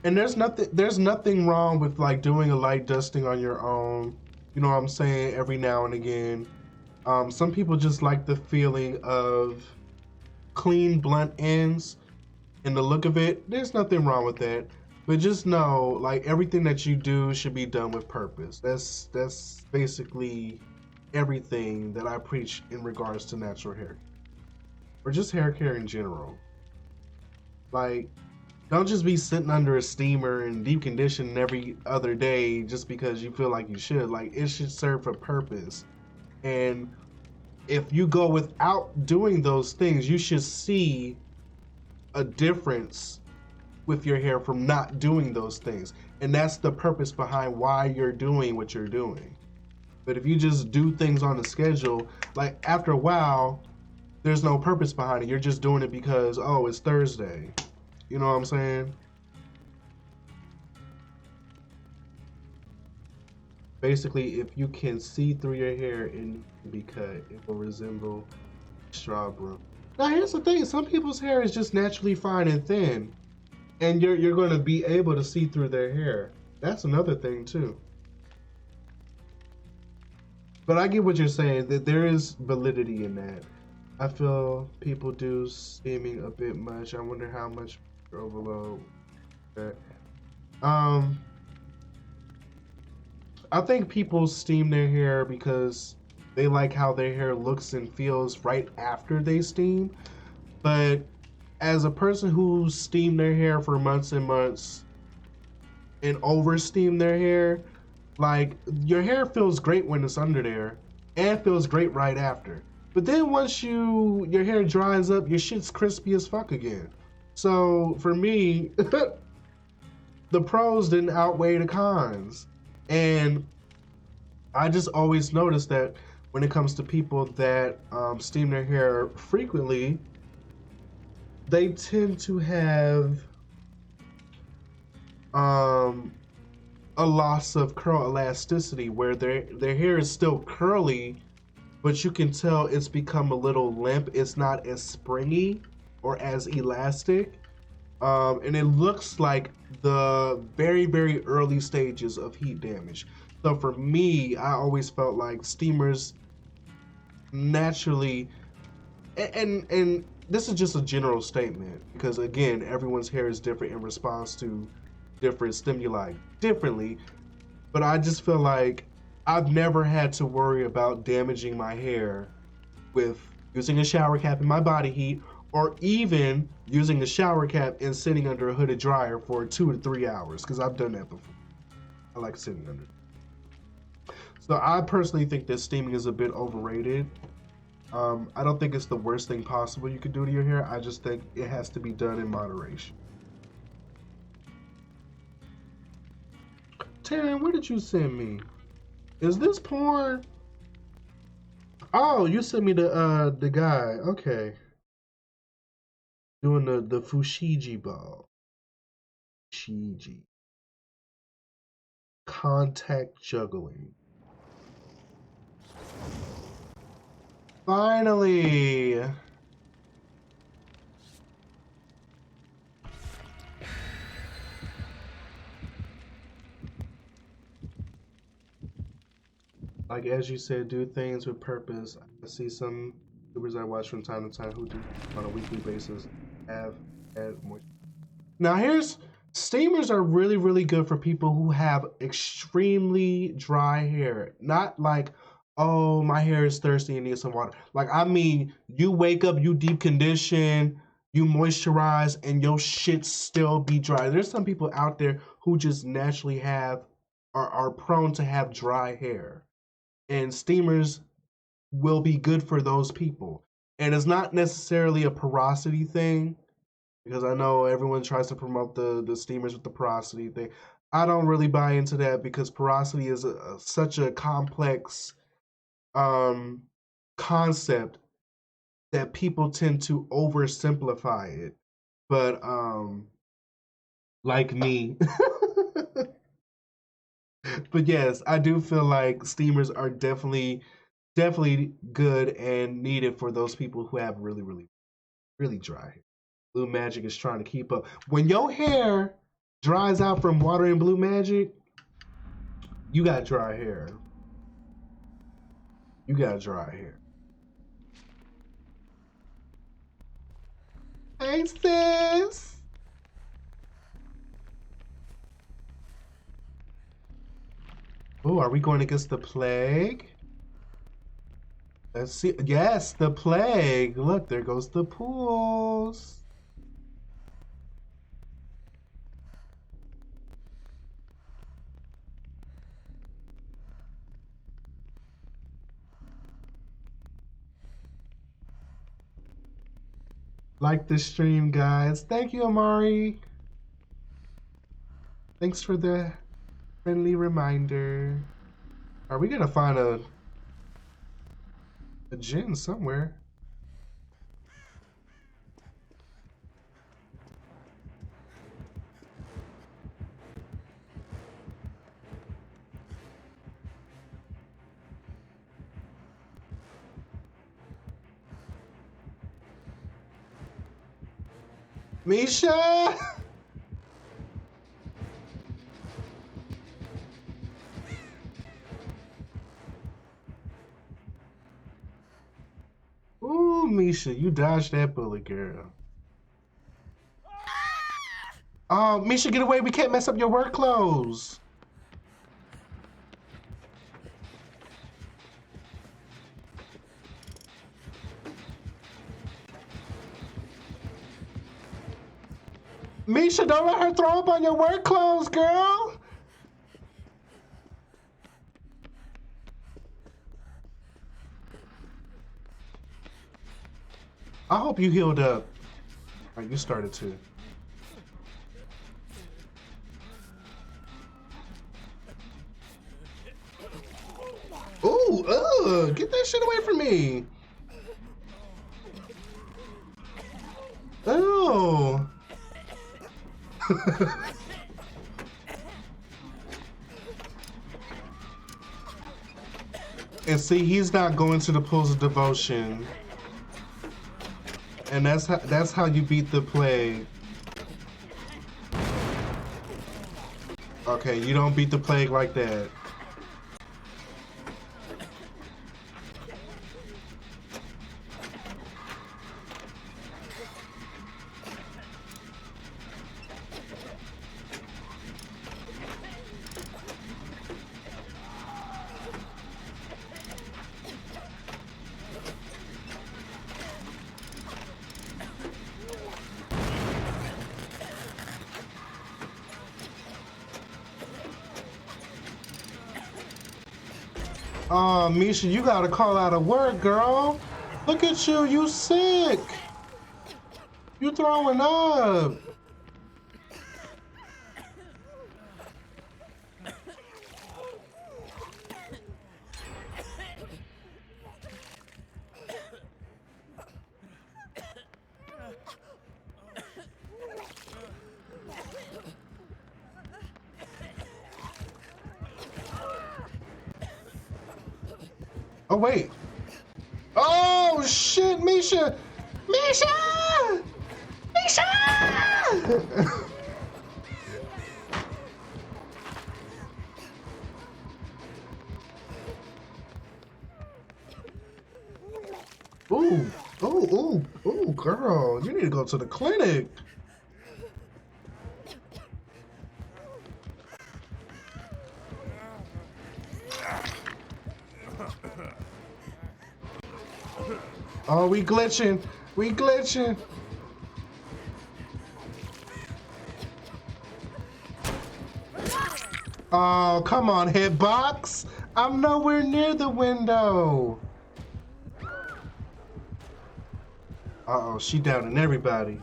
And there's nothing wrong with like doing a light dusting on your own. You know what I'm saying? Every now and again. Some people just like the feeling of clean, blunt ends and the look of it. There's nothing wrong with that. But just know, like, everything that you do should be done with purpose. That's basically everything that I preach in regards to natural hair. Or just hair care in general. Like, don't just be sitting under a steamer and deep conditioning every other day just because you feel like you should. Like, it should serve a purpose. And if you go without doing those things, you should see a difference with your hair from not doing those things. And that's the purpose behind why you're doing what you're doing. But if you just do things on the schedule, like after a while, there's no purpose behind it. You're just doing it because, oh, it's Thursday. You know what I'm saying? Basically, if you can see through your hair and be cut, it will resemble straw broom. Now, here's the thing. Some people's hair is just naturally fine and thin. And you're going to be able to see through their hair. That's another thing, too. But I get what you're saying, that there is validity in that. I feel people do steaming a bit much. I wonder how much overload that. I think people steam their hair because they like how their hair looks and feels right after they steam. But as a person who's steamed their hair for months and months and over steamed their hair, like, your hair feels great when it's under there and feels great right after. But then once your hair dries up, your shit's crispy as fuck again. So for me, the pros didn't outweigh the cons. And I just always notice that when it comes to people that steam their hair frequently, they tend to have a loss of curl elasticity where their hair is still curly, but you can tell it's become a little limp. It's not as springy or as elastic. And it looks like the very, very early stages of heat damage. So for me, I always felt like steamers naturally, and this is just a general statement, because again, everyone's hair is different in response to different stimuli differently, but I just feel like I've never had to worry about damaging my hair with using a shower cap in my body heat, or even using a shower cap and sitting under a hooded dryer for 2 to 3 hours, because I've done that before. I like sitting under. So I personally think that steaming is a bit overrated. I don't think it's the worst thing possible you could do to your hair. I just think it has to be done in moderation. Taryn, what did you send me? Is this porn? Oh, you sent me the guy. Okay. Doing the Fushigi ball. Fushigi. Contact juggling. Finally! Like, as you said, do things with purpose. I see some YouTubers I watch from time to time who do on a weekly basis have had more. Now, steamers are really, really good for people who have extremely dry hair. Not like, oh, my hair is thirsty and needs some water. Like, I mean, you wake up, you deep condition, you moisturize, and your shit still be dry. There's some people out there who just naturally are prone to have dry hair. And steamers will be good for those people. And it's not necessarily a porosity thing, because I know everyone tries to promote the steamers with the porosity thing. I don't really buy into that because porosity is such a complex concept that people tend to oversimplify it. But like me. But yes, I do feel like steamers are definitely good and needed for those people who have really, really, really dry hair. Blue Magic is trying to keep up. When your hair dries out from watering Blue Magic, you got dry hair. You got dry hair. Hey, sis. Oh, are we going against the plague? Let's see. Yes, the plague. Look, there goes the pools. Like the stream, guys. Thank you, Amari. Thanks for the friendly reminder. Are we gonna find a gin somewhere? Misha! Ooh, Misha, you dodged that bullet, girl. Oh, Misha, get away. We can't mess up your work clothes. Misha, don't let her throw up on your work clothes, girl. I hope you healed up. All right, you started to. Ooh, ugh, get that shit away from me. Oh. And see, he's not going to the pools of devotion. And that's how you beat the plague. Okay, you don't beat the plague like that. Oh, Misha, you gotta call out of work, girl. Look at you, you sick. You throwing up. Oh, wait. Oh, shit, Misha! Misha! Misha! Ooh, ooh, girl, you need to go to the clinic. Oh, we glitching. We glitching. Oh, come on, hitbox. I'm nowhere near the window. Uh-oh, she downing everybody.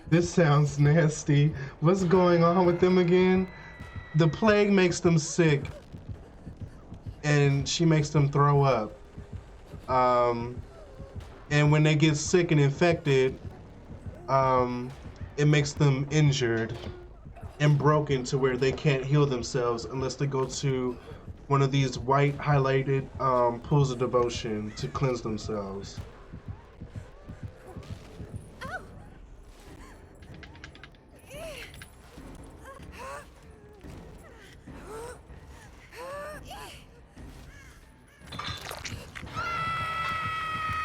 This sounds nasty. What's going on with them again? The plague makes them sick. And she makes them throw up. And when they get sick and infected, it makes them injured and broken to where they can't heal themselves unless they go to one of these white highlighted pools of devotion to cleanse themselves.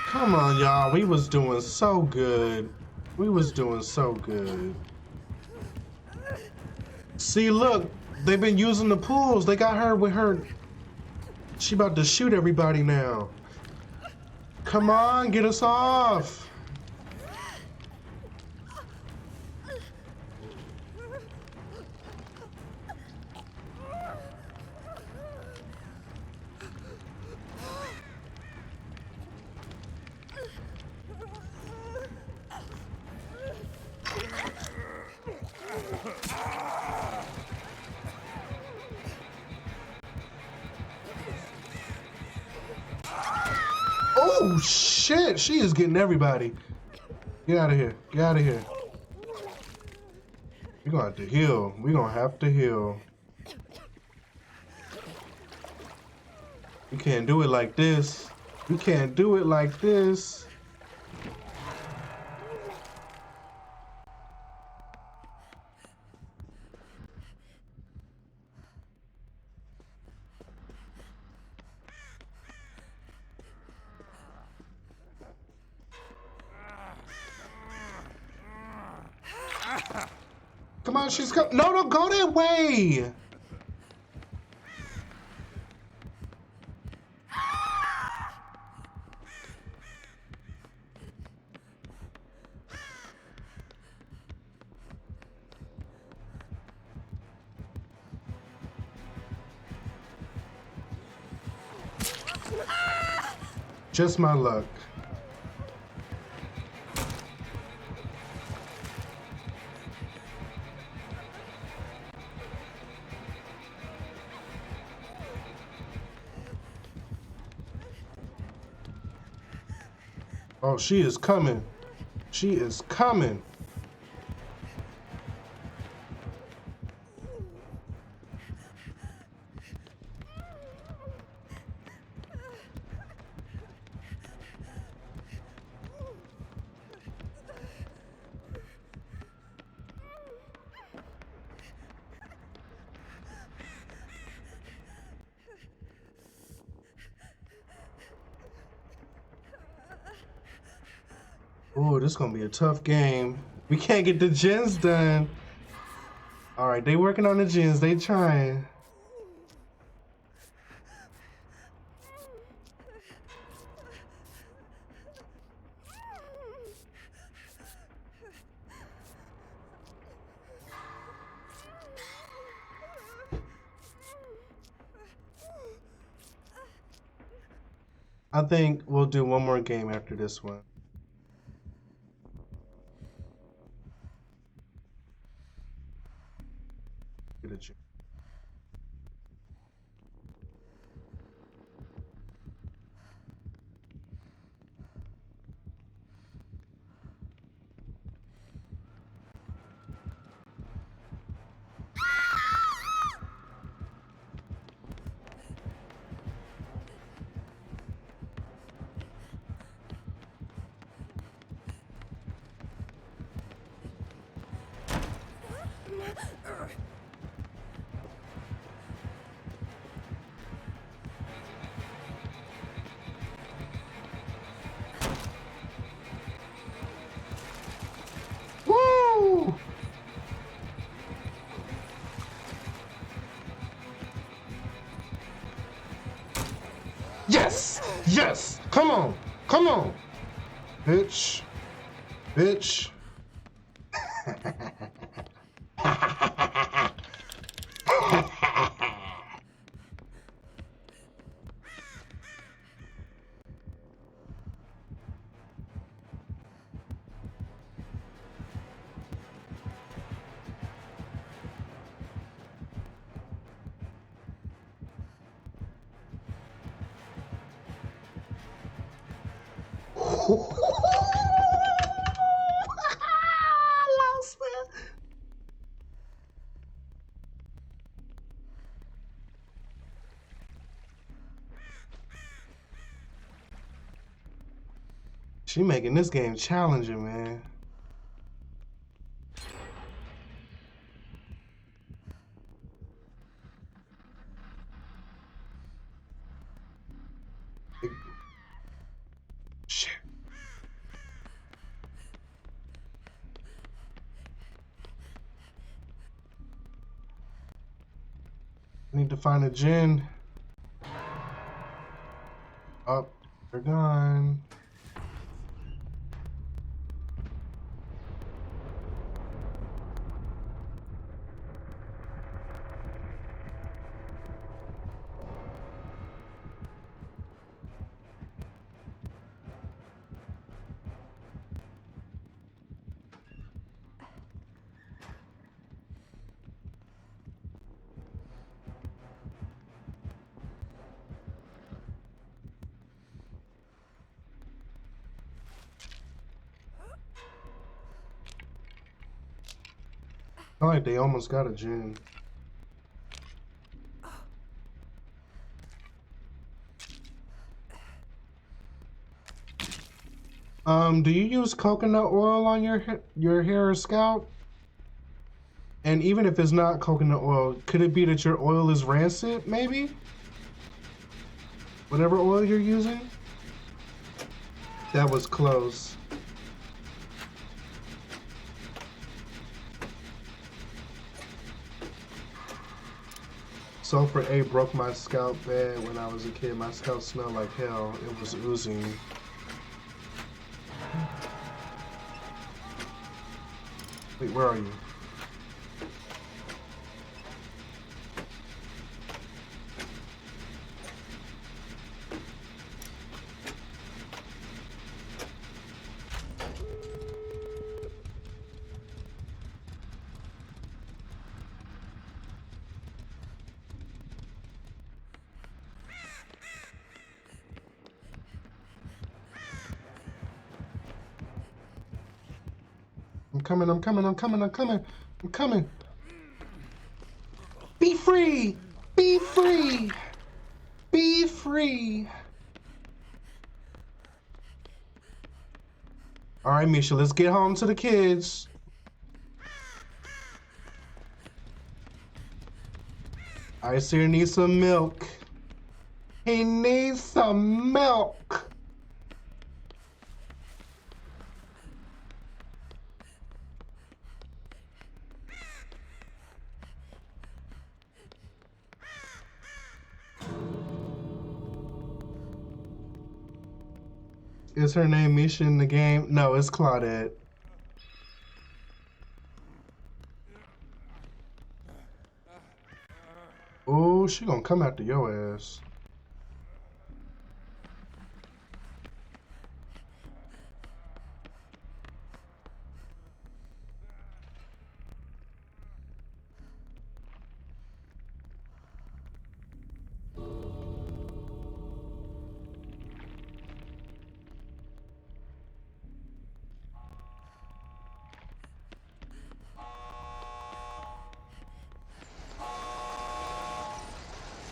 Come on, y'all. We was doing so good. We was doing so good. See, look. They've been using the pools. They got her with her. She about to shoot everybody now. Come on, get us off. Oh, shit. She is getting everybody. Get out of here. Get out of here. We're going to have to heal. We're going to have to heal. We can't do it like this. We can't do it like this. Come on, she's coming. No, don't go that way. Just my luck. Oh, she is coming. She is coming. Oh, this is gonna be a tough game. We can't get the gens done. All right, they working on the gens. They trying. I think we'll do one more game after this one. Get a gym. Woo! Yes! Yes! Come on! Come on! Bitch. Bitch. Lost it. She making this game challenging, man. Shit. I need to find a gin. Oh, they're gone. All right, they almost got a gin. Do you use coconut oil on your hair or scalp? And even if it's not coconut oil, could it be that your oil is rancid, maybe? Whatever oil you're using? That was close. Sulfur A broke my scalp bad when I was a kid. My scalp smelled like hell. It was oozing. Wait, where are you? I'm coming, I'm coming, I'm coming, I'm coming, I'm coming. Be free! Be free! Be free! All right, Misha, let's get home to the kids. Icer needs some milk. He needs some milk. Is her name Misha in the game? No, it's Claudette. Oh, she gonna come after your ass.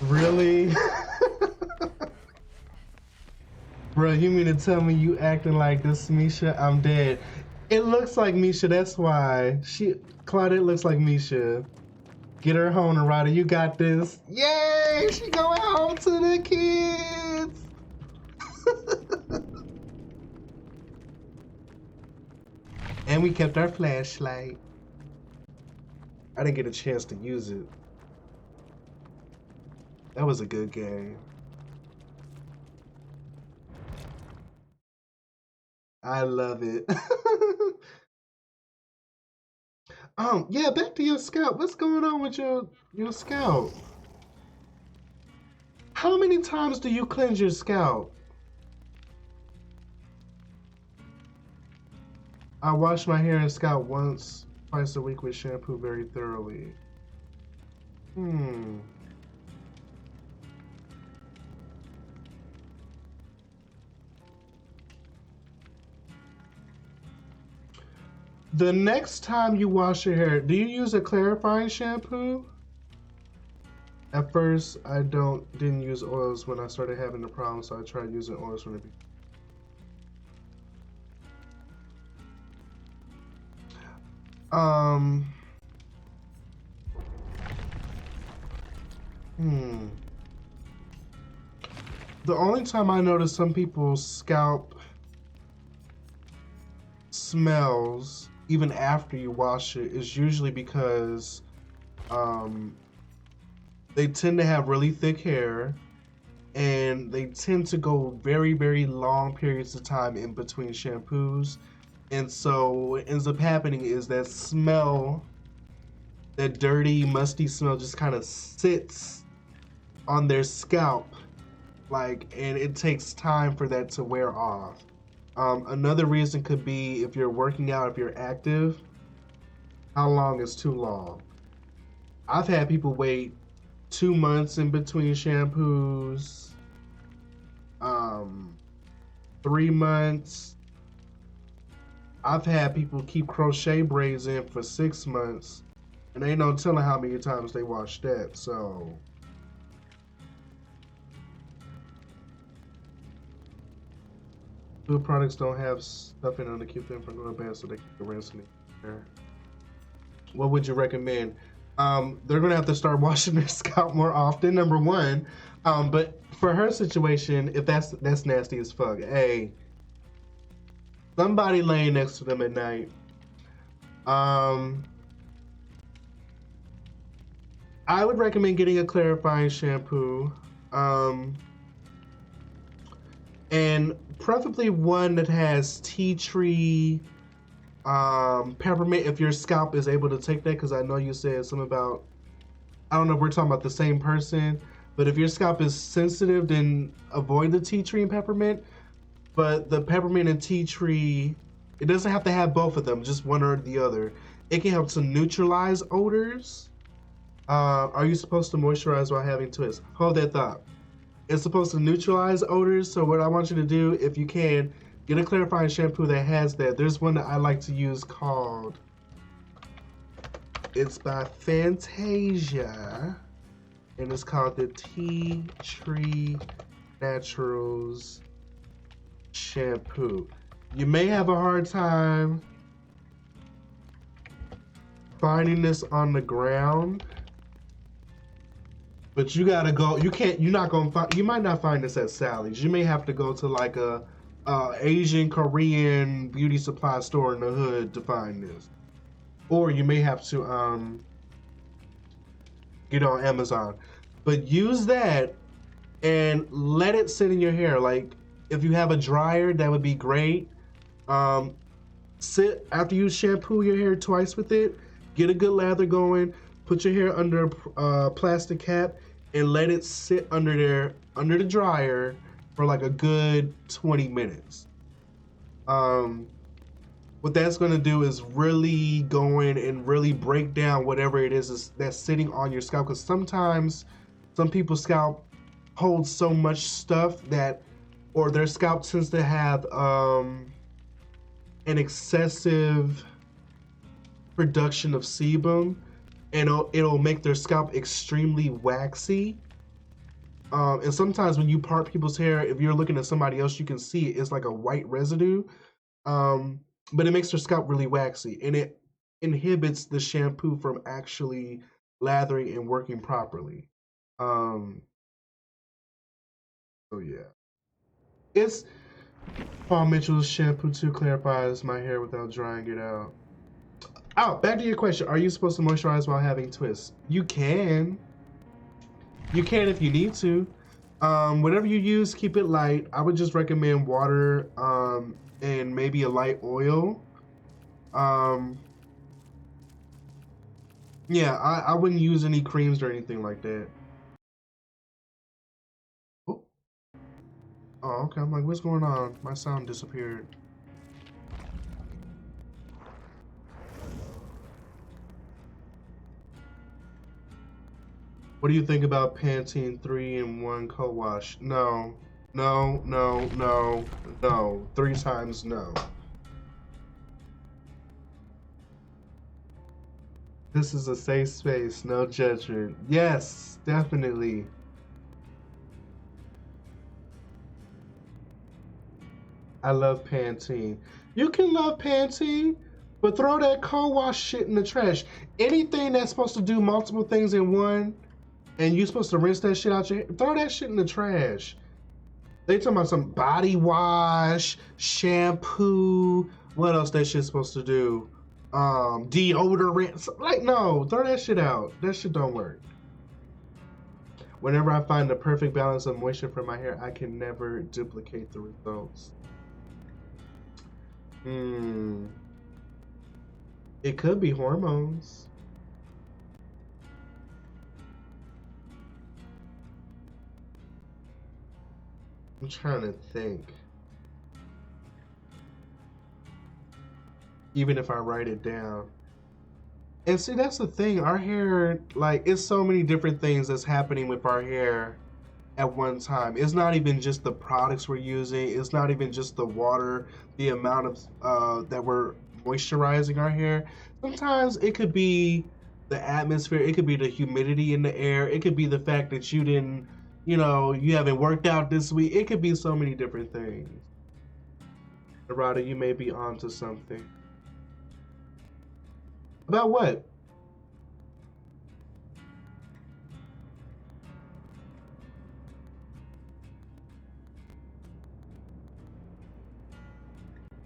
Really? Bro, you mean to tell me you acting like this, Misha? I'm dead. It looks like Misha, that's why. Claudette looks like Misha. Get her home, Narada, you got this. Yay! She going home to the kids! And we kept our flashlight. I didn't get a chance to use it. That was a good game. I love it. Yeah, back to your scalp. What's going on with your scalp? How many times do you cleanse your scalp? I wash my hair and scalp once, twice a week with shampoo very thoroughly. The next time you wash your hair, do you use a clarifying shampoo? At first, I didn't use oils when I started having the problem, so I tried using oils from the beginning. The only time I notice some people's scalp smells even after you wash it is usually because they tend to have really thick hair and they tend to go very, very long periods of time in between shampoos. And so what ends up happening is that smell, that dirty, musty smell just kind of sits on their scalp, and it takes time for that to wear off. Another reason could be if you're working out, if you're active, how long is too long? I've had people wait 2 months in between shampoos, 3 months. I've had people keep crochet braids in for 6 months, and ain't no telling how many times they wash that, so. Food products don't have stuff in them to keep them from going bad, so they keep the rinsing there. What would you recommend? They're gonna have to start washing their scalp more often, number one. But for her situation, if that's nasty as fuck, hey, somebody laying next to them at night. I would recommend getting a clarifying shampoo. And preferably one that has tea tree, peppermint, if your scalp is able to take that, because I know you said something about, I don't know if we're talking about the same person, but if your scalp is sensitive, then avoid the tea tree and peppermint. But the peppermint and tea tree, it doesn't have to have both of them, just one or the other. It can help to neutralize odors. Are you supposed to moisturize while having twists? Hold that thought. It's supposed to neutralize odors, so what I want you to do, if you can, get a clarifying shampoo that has that. There's one that I like to use called, it's by Fantasia, and it's called the Tea Tree Naturals Shampoo. You may have a hard time finding this on the ground, but you gotta go. You're not gonna find. You might not find this at Sally's. You may have to go to like a Asian Korean beauty supply store in the hood to find this, or you may have to get on Amazon. But use that and let it sit in your hair. Like if you have a dryer, that would be great. Sit after you shampoo your hair twice with it. Get a good lather going. Put your hair under a plastic cap and let it sit under the dryer for like a good 20 minutes. What that's going to do is really go in and really break down whatever it is that's sitting on your scalp, because sometimes some people's scalp holds so much stuff that, or their scalp tends to have an excessive production of sebum, and it'll make their scalp extremely waxy. And sometimes when you part people's hair, if you're looking at somebody else, you can see it's like a white residue. But it makes their scalp really waxy, and it inhibits the shampoo from actually lathering and working properly. Um, so yeah, it's Paul Mitchell's shampoo too clarifies my hair without drying it out. Oh, back to your question. Are you supposed to moisturize while having twists? You can. You can if you need to. Whatever you use, keep it light. I would just recommend water and maybe a light oil. Yeah, I wouldn't use any creams or anything like that. Oh, oh, okay. I'm like, what's going on? My sound disappeared. What do you think about Pantene 3-in-1 co-wash? No, no, no, no, no. 3 times no. This is a safe space, no judgment. Yes, definitely. I love Pantene. You can love Pantene, but throw that co-wash shit in the trash. Anything that's supposed to do multiple things in one, and you're supposed to rinse that shit out your hair, throw that shit in the trash. They talking about some body wash, shampoo, what else that shit's supposed to do? Deodorant. Like, no, throw that shit out. That shit don't work. Whenever I find the perfect balance of moisture for my hair, I can never duplicate the results. It could be hormones. I'm trying to think. Even if I write it down. And see, that's the thing. Our hair, like, it's so many different things that's happening with our hair at one time. It's not even just the products we're using. It's not even just the water, the amount of that we're moisturizing our hair. Sometimes it could be the atmosphere. It could be the humidity in the air. It could be the fact that you didn't, you haven't worked out this week. It could be so many different things. Narada, you may be onto something. About what?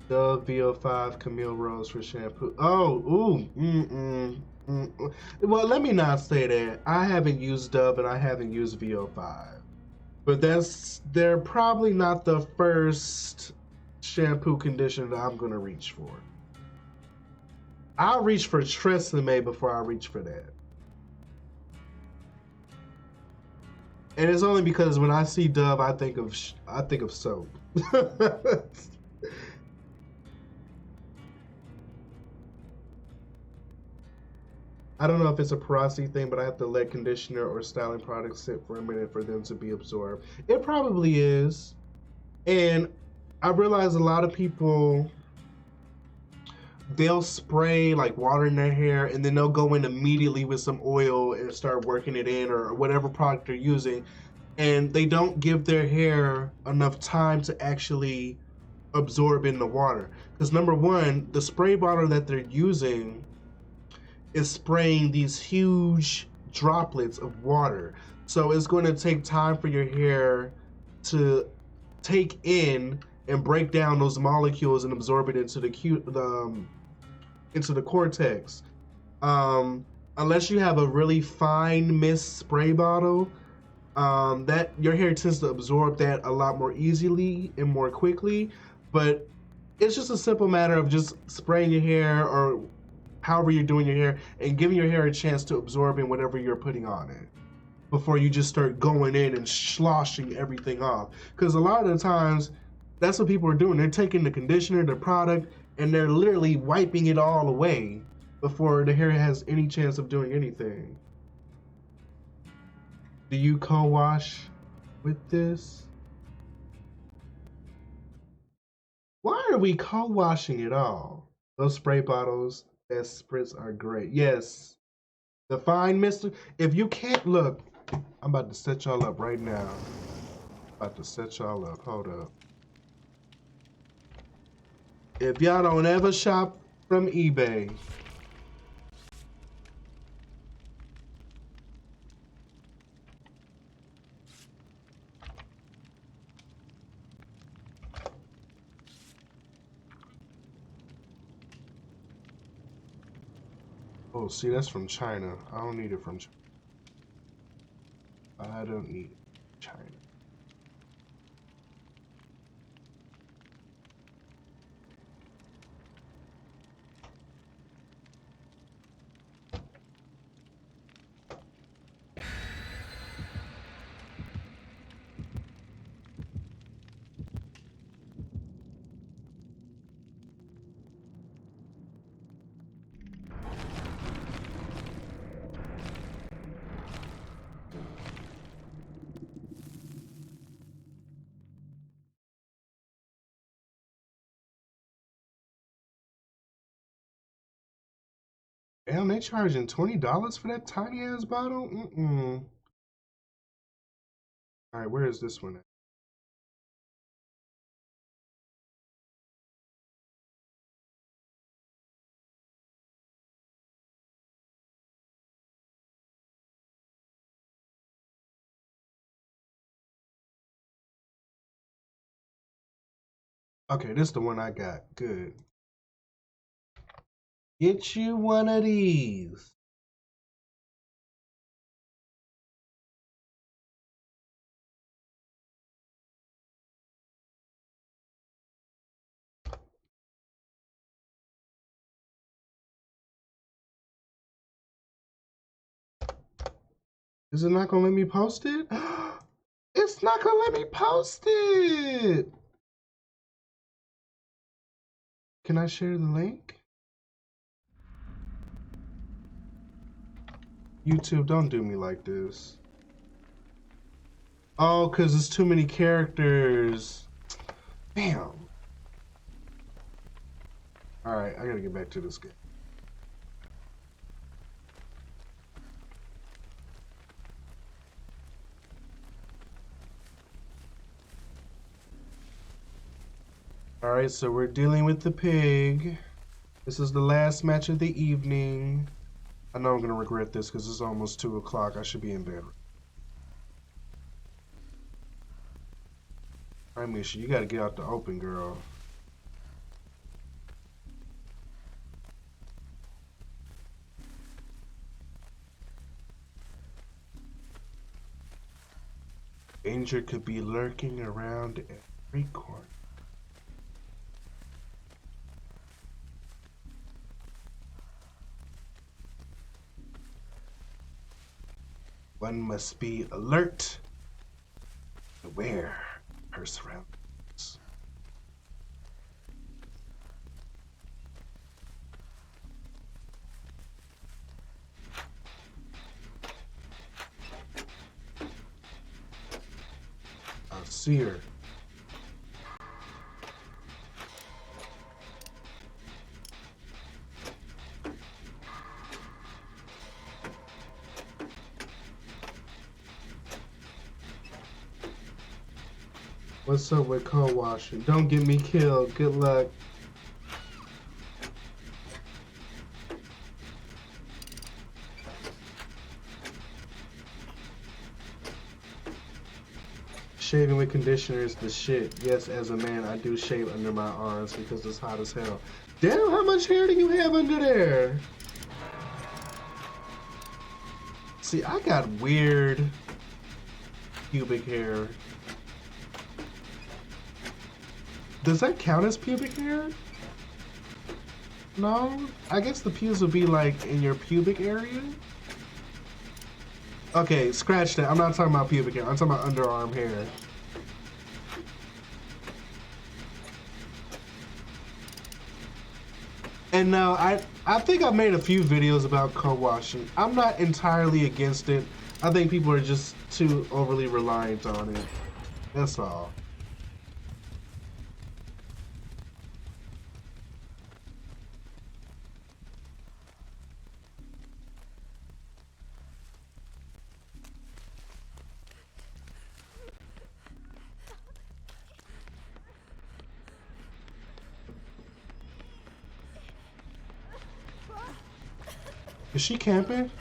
Dove VO5 Camille Rose for shampoo. Oh, ooh, Well, let me not say that. I haven't used Dove and I haven't used VO5. But they're probably not the first shampoo conditioner that I'm going to reach for. I'll reach for Tresemme before I reach for that. And it's only because when I see Dove, I think of soap. I don't know if it's a porosity thing, but I have to let conditioner or styling products sit for a minute for them to be absorbed. It probably is. And I realize a lot of people, they'll spray like water in their hair and then they'll go in immediately with some oil and start working it in or whatever product they're using. And they don't give their hair enough time to actually absorb in the water. Because number one, the spray bottle that they're using is spraying these huge droplets of water. So it's going to take time for your hair to take in and break down those molecules and absorb it into the cortex. Unless you have a really fine mist spray bottle, that your hair tends to absorb that a lot more easily and more quickly. But it's just a simple matter of just spraying your hair or however you're doing your hair and giving your hair a chance to absorb in whatever you're putting on it before you just start going in and sloshing everything off. Because a lot of the times, that's what people are doing. They're taking the conditioner, the product, and they're literally wiping it all away before the hair has any chance of doing anything. Do you co-wash with this? Why are we co-washing it all? Those spray bottles that spritz are great. Yes. The fine mist. If you can't look, I'm about to set y'all up right now. About to set y'all up. Hold up. If y'all don't ever shop from eBay, oh, see, that's from China. I don't need it from China. I don't need China. Damn, they charging $20 for that tiny ass bottle? Mm-mm. All right, where is this one at? Okay, this is the one I got. Good. Get you one of these. Is it not gonna let me post it? It's not gonna let me post it. Can I share the link? YouTube, don't do me like this. Oh, because it's too many characters. Damn. Alright, I gotta get back to this game. Alright, so we're dealing with the pig. This is the last match of the evening. I know I'm gonna regret this because it's almost 2 o'clock. I should be in bed. Alright, Misha, you gotta get out the open, girl. Danger could be lurking around every corner. One must be alert, aware of her surroundings. I see her. What's up with co-washing? Don't get me killed. Good luck. Shaving with conditioner is the shit. Yes, as a man, I do shave under my arms because it's hot as hell. Damn, how much hair do you have under there? See, I got weird pubic hair. Does that count as pubic hair? No? I guess the pubes would be like in your pubic area? Okay, scratch that. I'm not talking about pubic hair. I'm talking about underarm hair. And now, I think I've made a few videos about co-washing. I'm not entirely against it. I think people are just too overly reliant on it. That's all. Is she camping?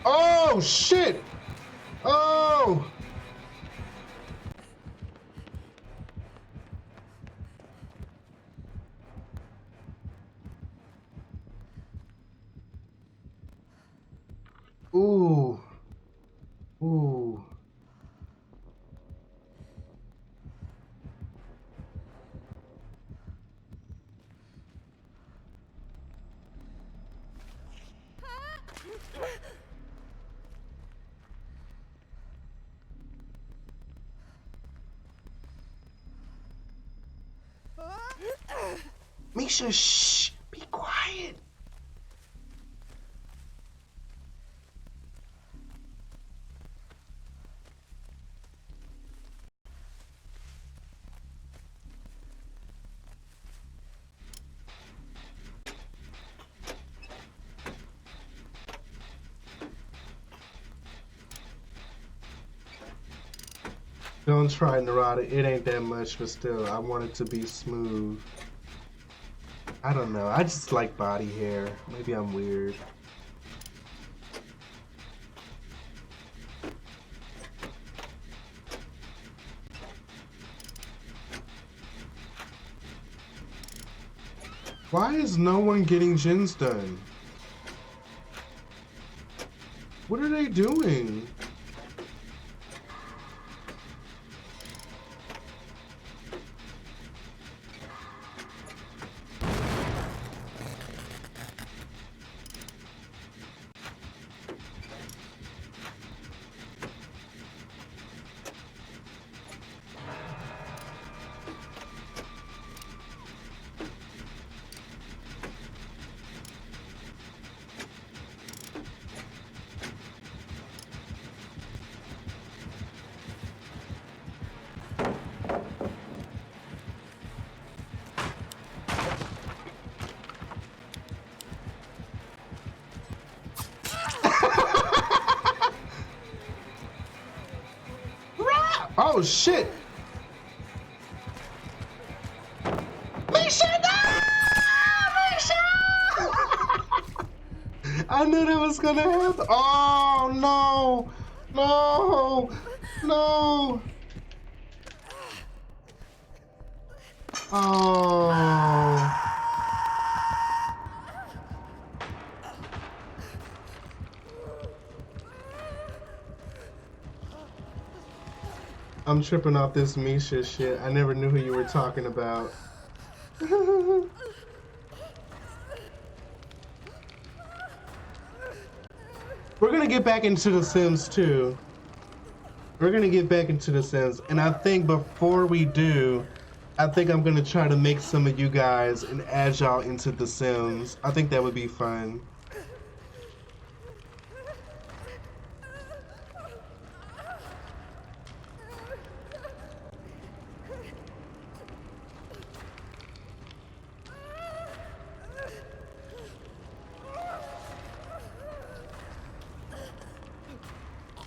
Oh shit! Oh! Ooh. Ooh. Misha, shh! Be quiet! Don't try, Narada. It ain't that much, but still, I want it to be smooth. I don't know. I just like body hair. Maybe I'm weird. Why is no one getting gens done? What are they doing? Oh shit! Misha, no! Misha! I knew that was gonna happen. Oh no! No! No! Oh. I'm tripping off this Misha shit. I never knew who you were talking about. We're gonna get back into The Sims too. We're gonna get back into The Sims, and I think before we do, I think I'm gonna try to make some of you guys and add y'all into The Sims. I think that would be fun.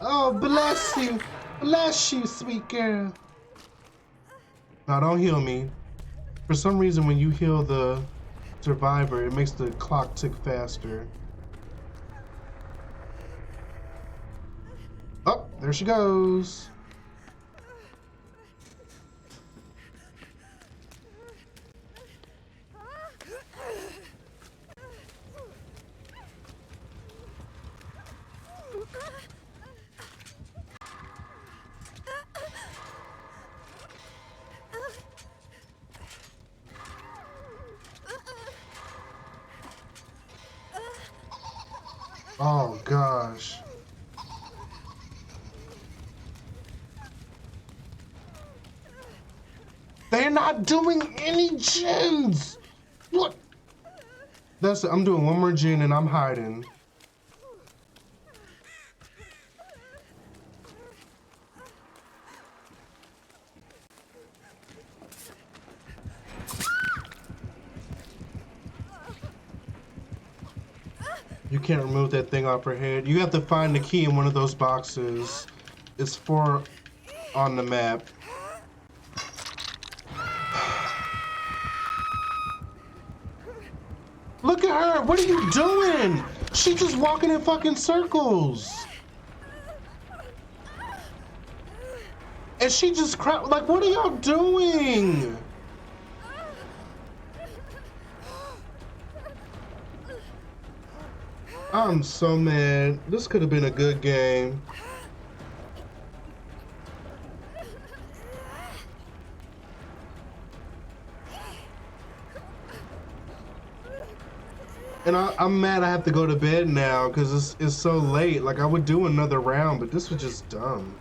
Oh, bless you, sweet girl. Now don't heal me. For some reason, when you heal the survivor, it makes the clock tick faster. Oh, there she goes. Oh gosh. They're not doing any gens. Look. That's it. I'm doing one more gen and I'm hiding. You can't remove that thing off her head. You have to find the key in one of those boxes. It's 4 on the map. Look at her! What are you doing? She's just walking in fucking circles. And she just like, what are y'all doing? I'm so mad. This could have been a good game. And I'm mad I have to go to bed now because it's so late. Like, I would do another round, but this was just dumb.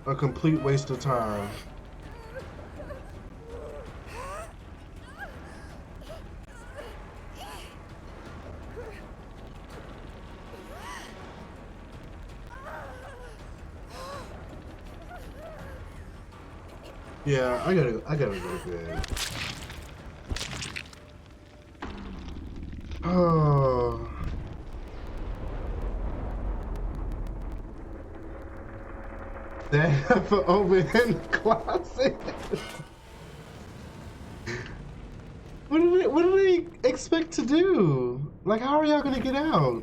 A complete waste of time. Yeah, I gotta go to bed. Oh. They have an open closet. What do they expect to do? Like, how are y'all gonna get out?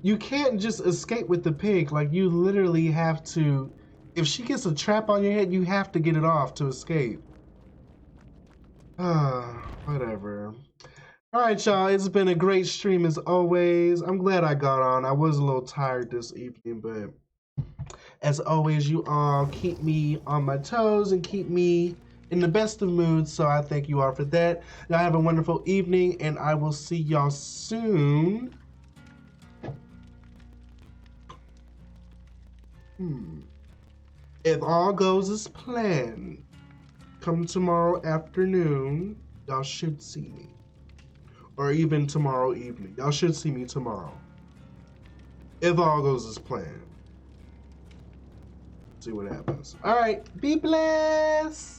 You can't just escape with the pig. Like, you literally have to. If she gets a trap on your head, you have to get it off to escape. Whatever. Alright, y'all. It's been a great stream as always. I'm glad I got on. I was a little tired this evening, but as always, you all keep me on my toes and keep me in the best of moods, so I thank you all for that. Y'all have a wonderful evening, and I will see y'all soon. If all goes as planned, come tomorrow afternoon, y'all should see me. Or even tomorrow evening. Y'all should see me tomorrow. If all goes as planned. See what happens. All right, be blessed.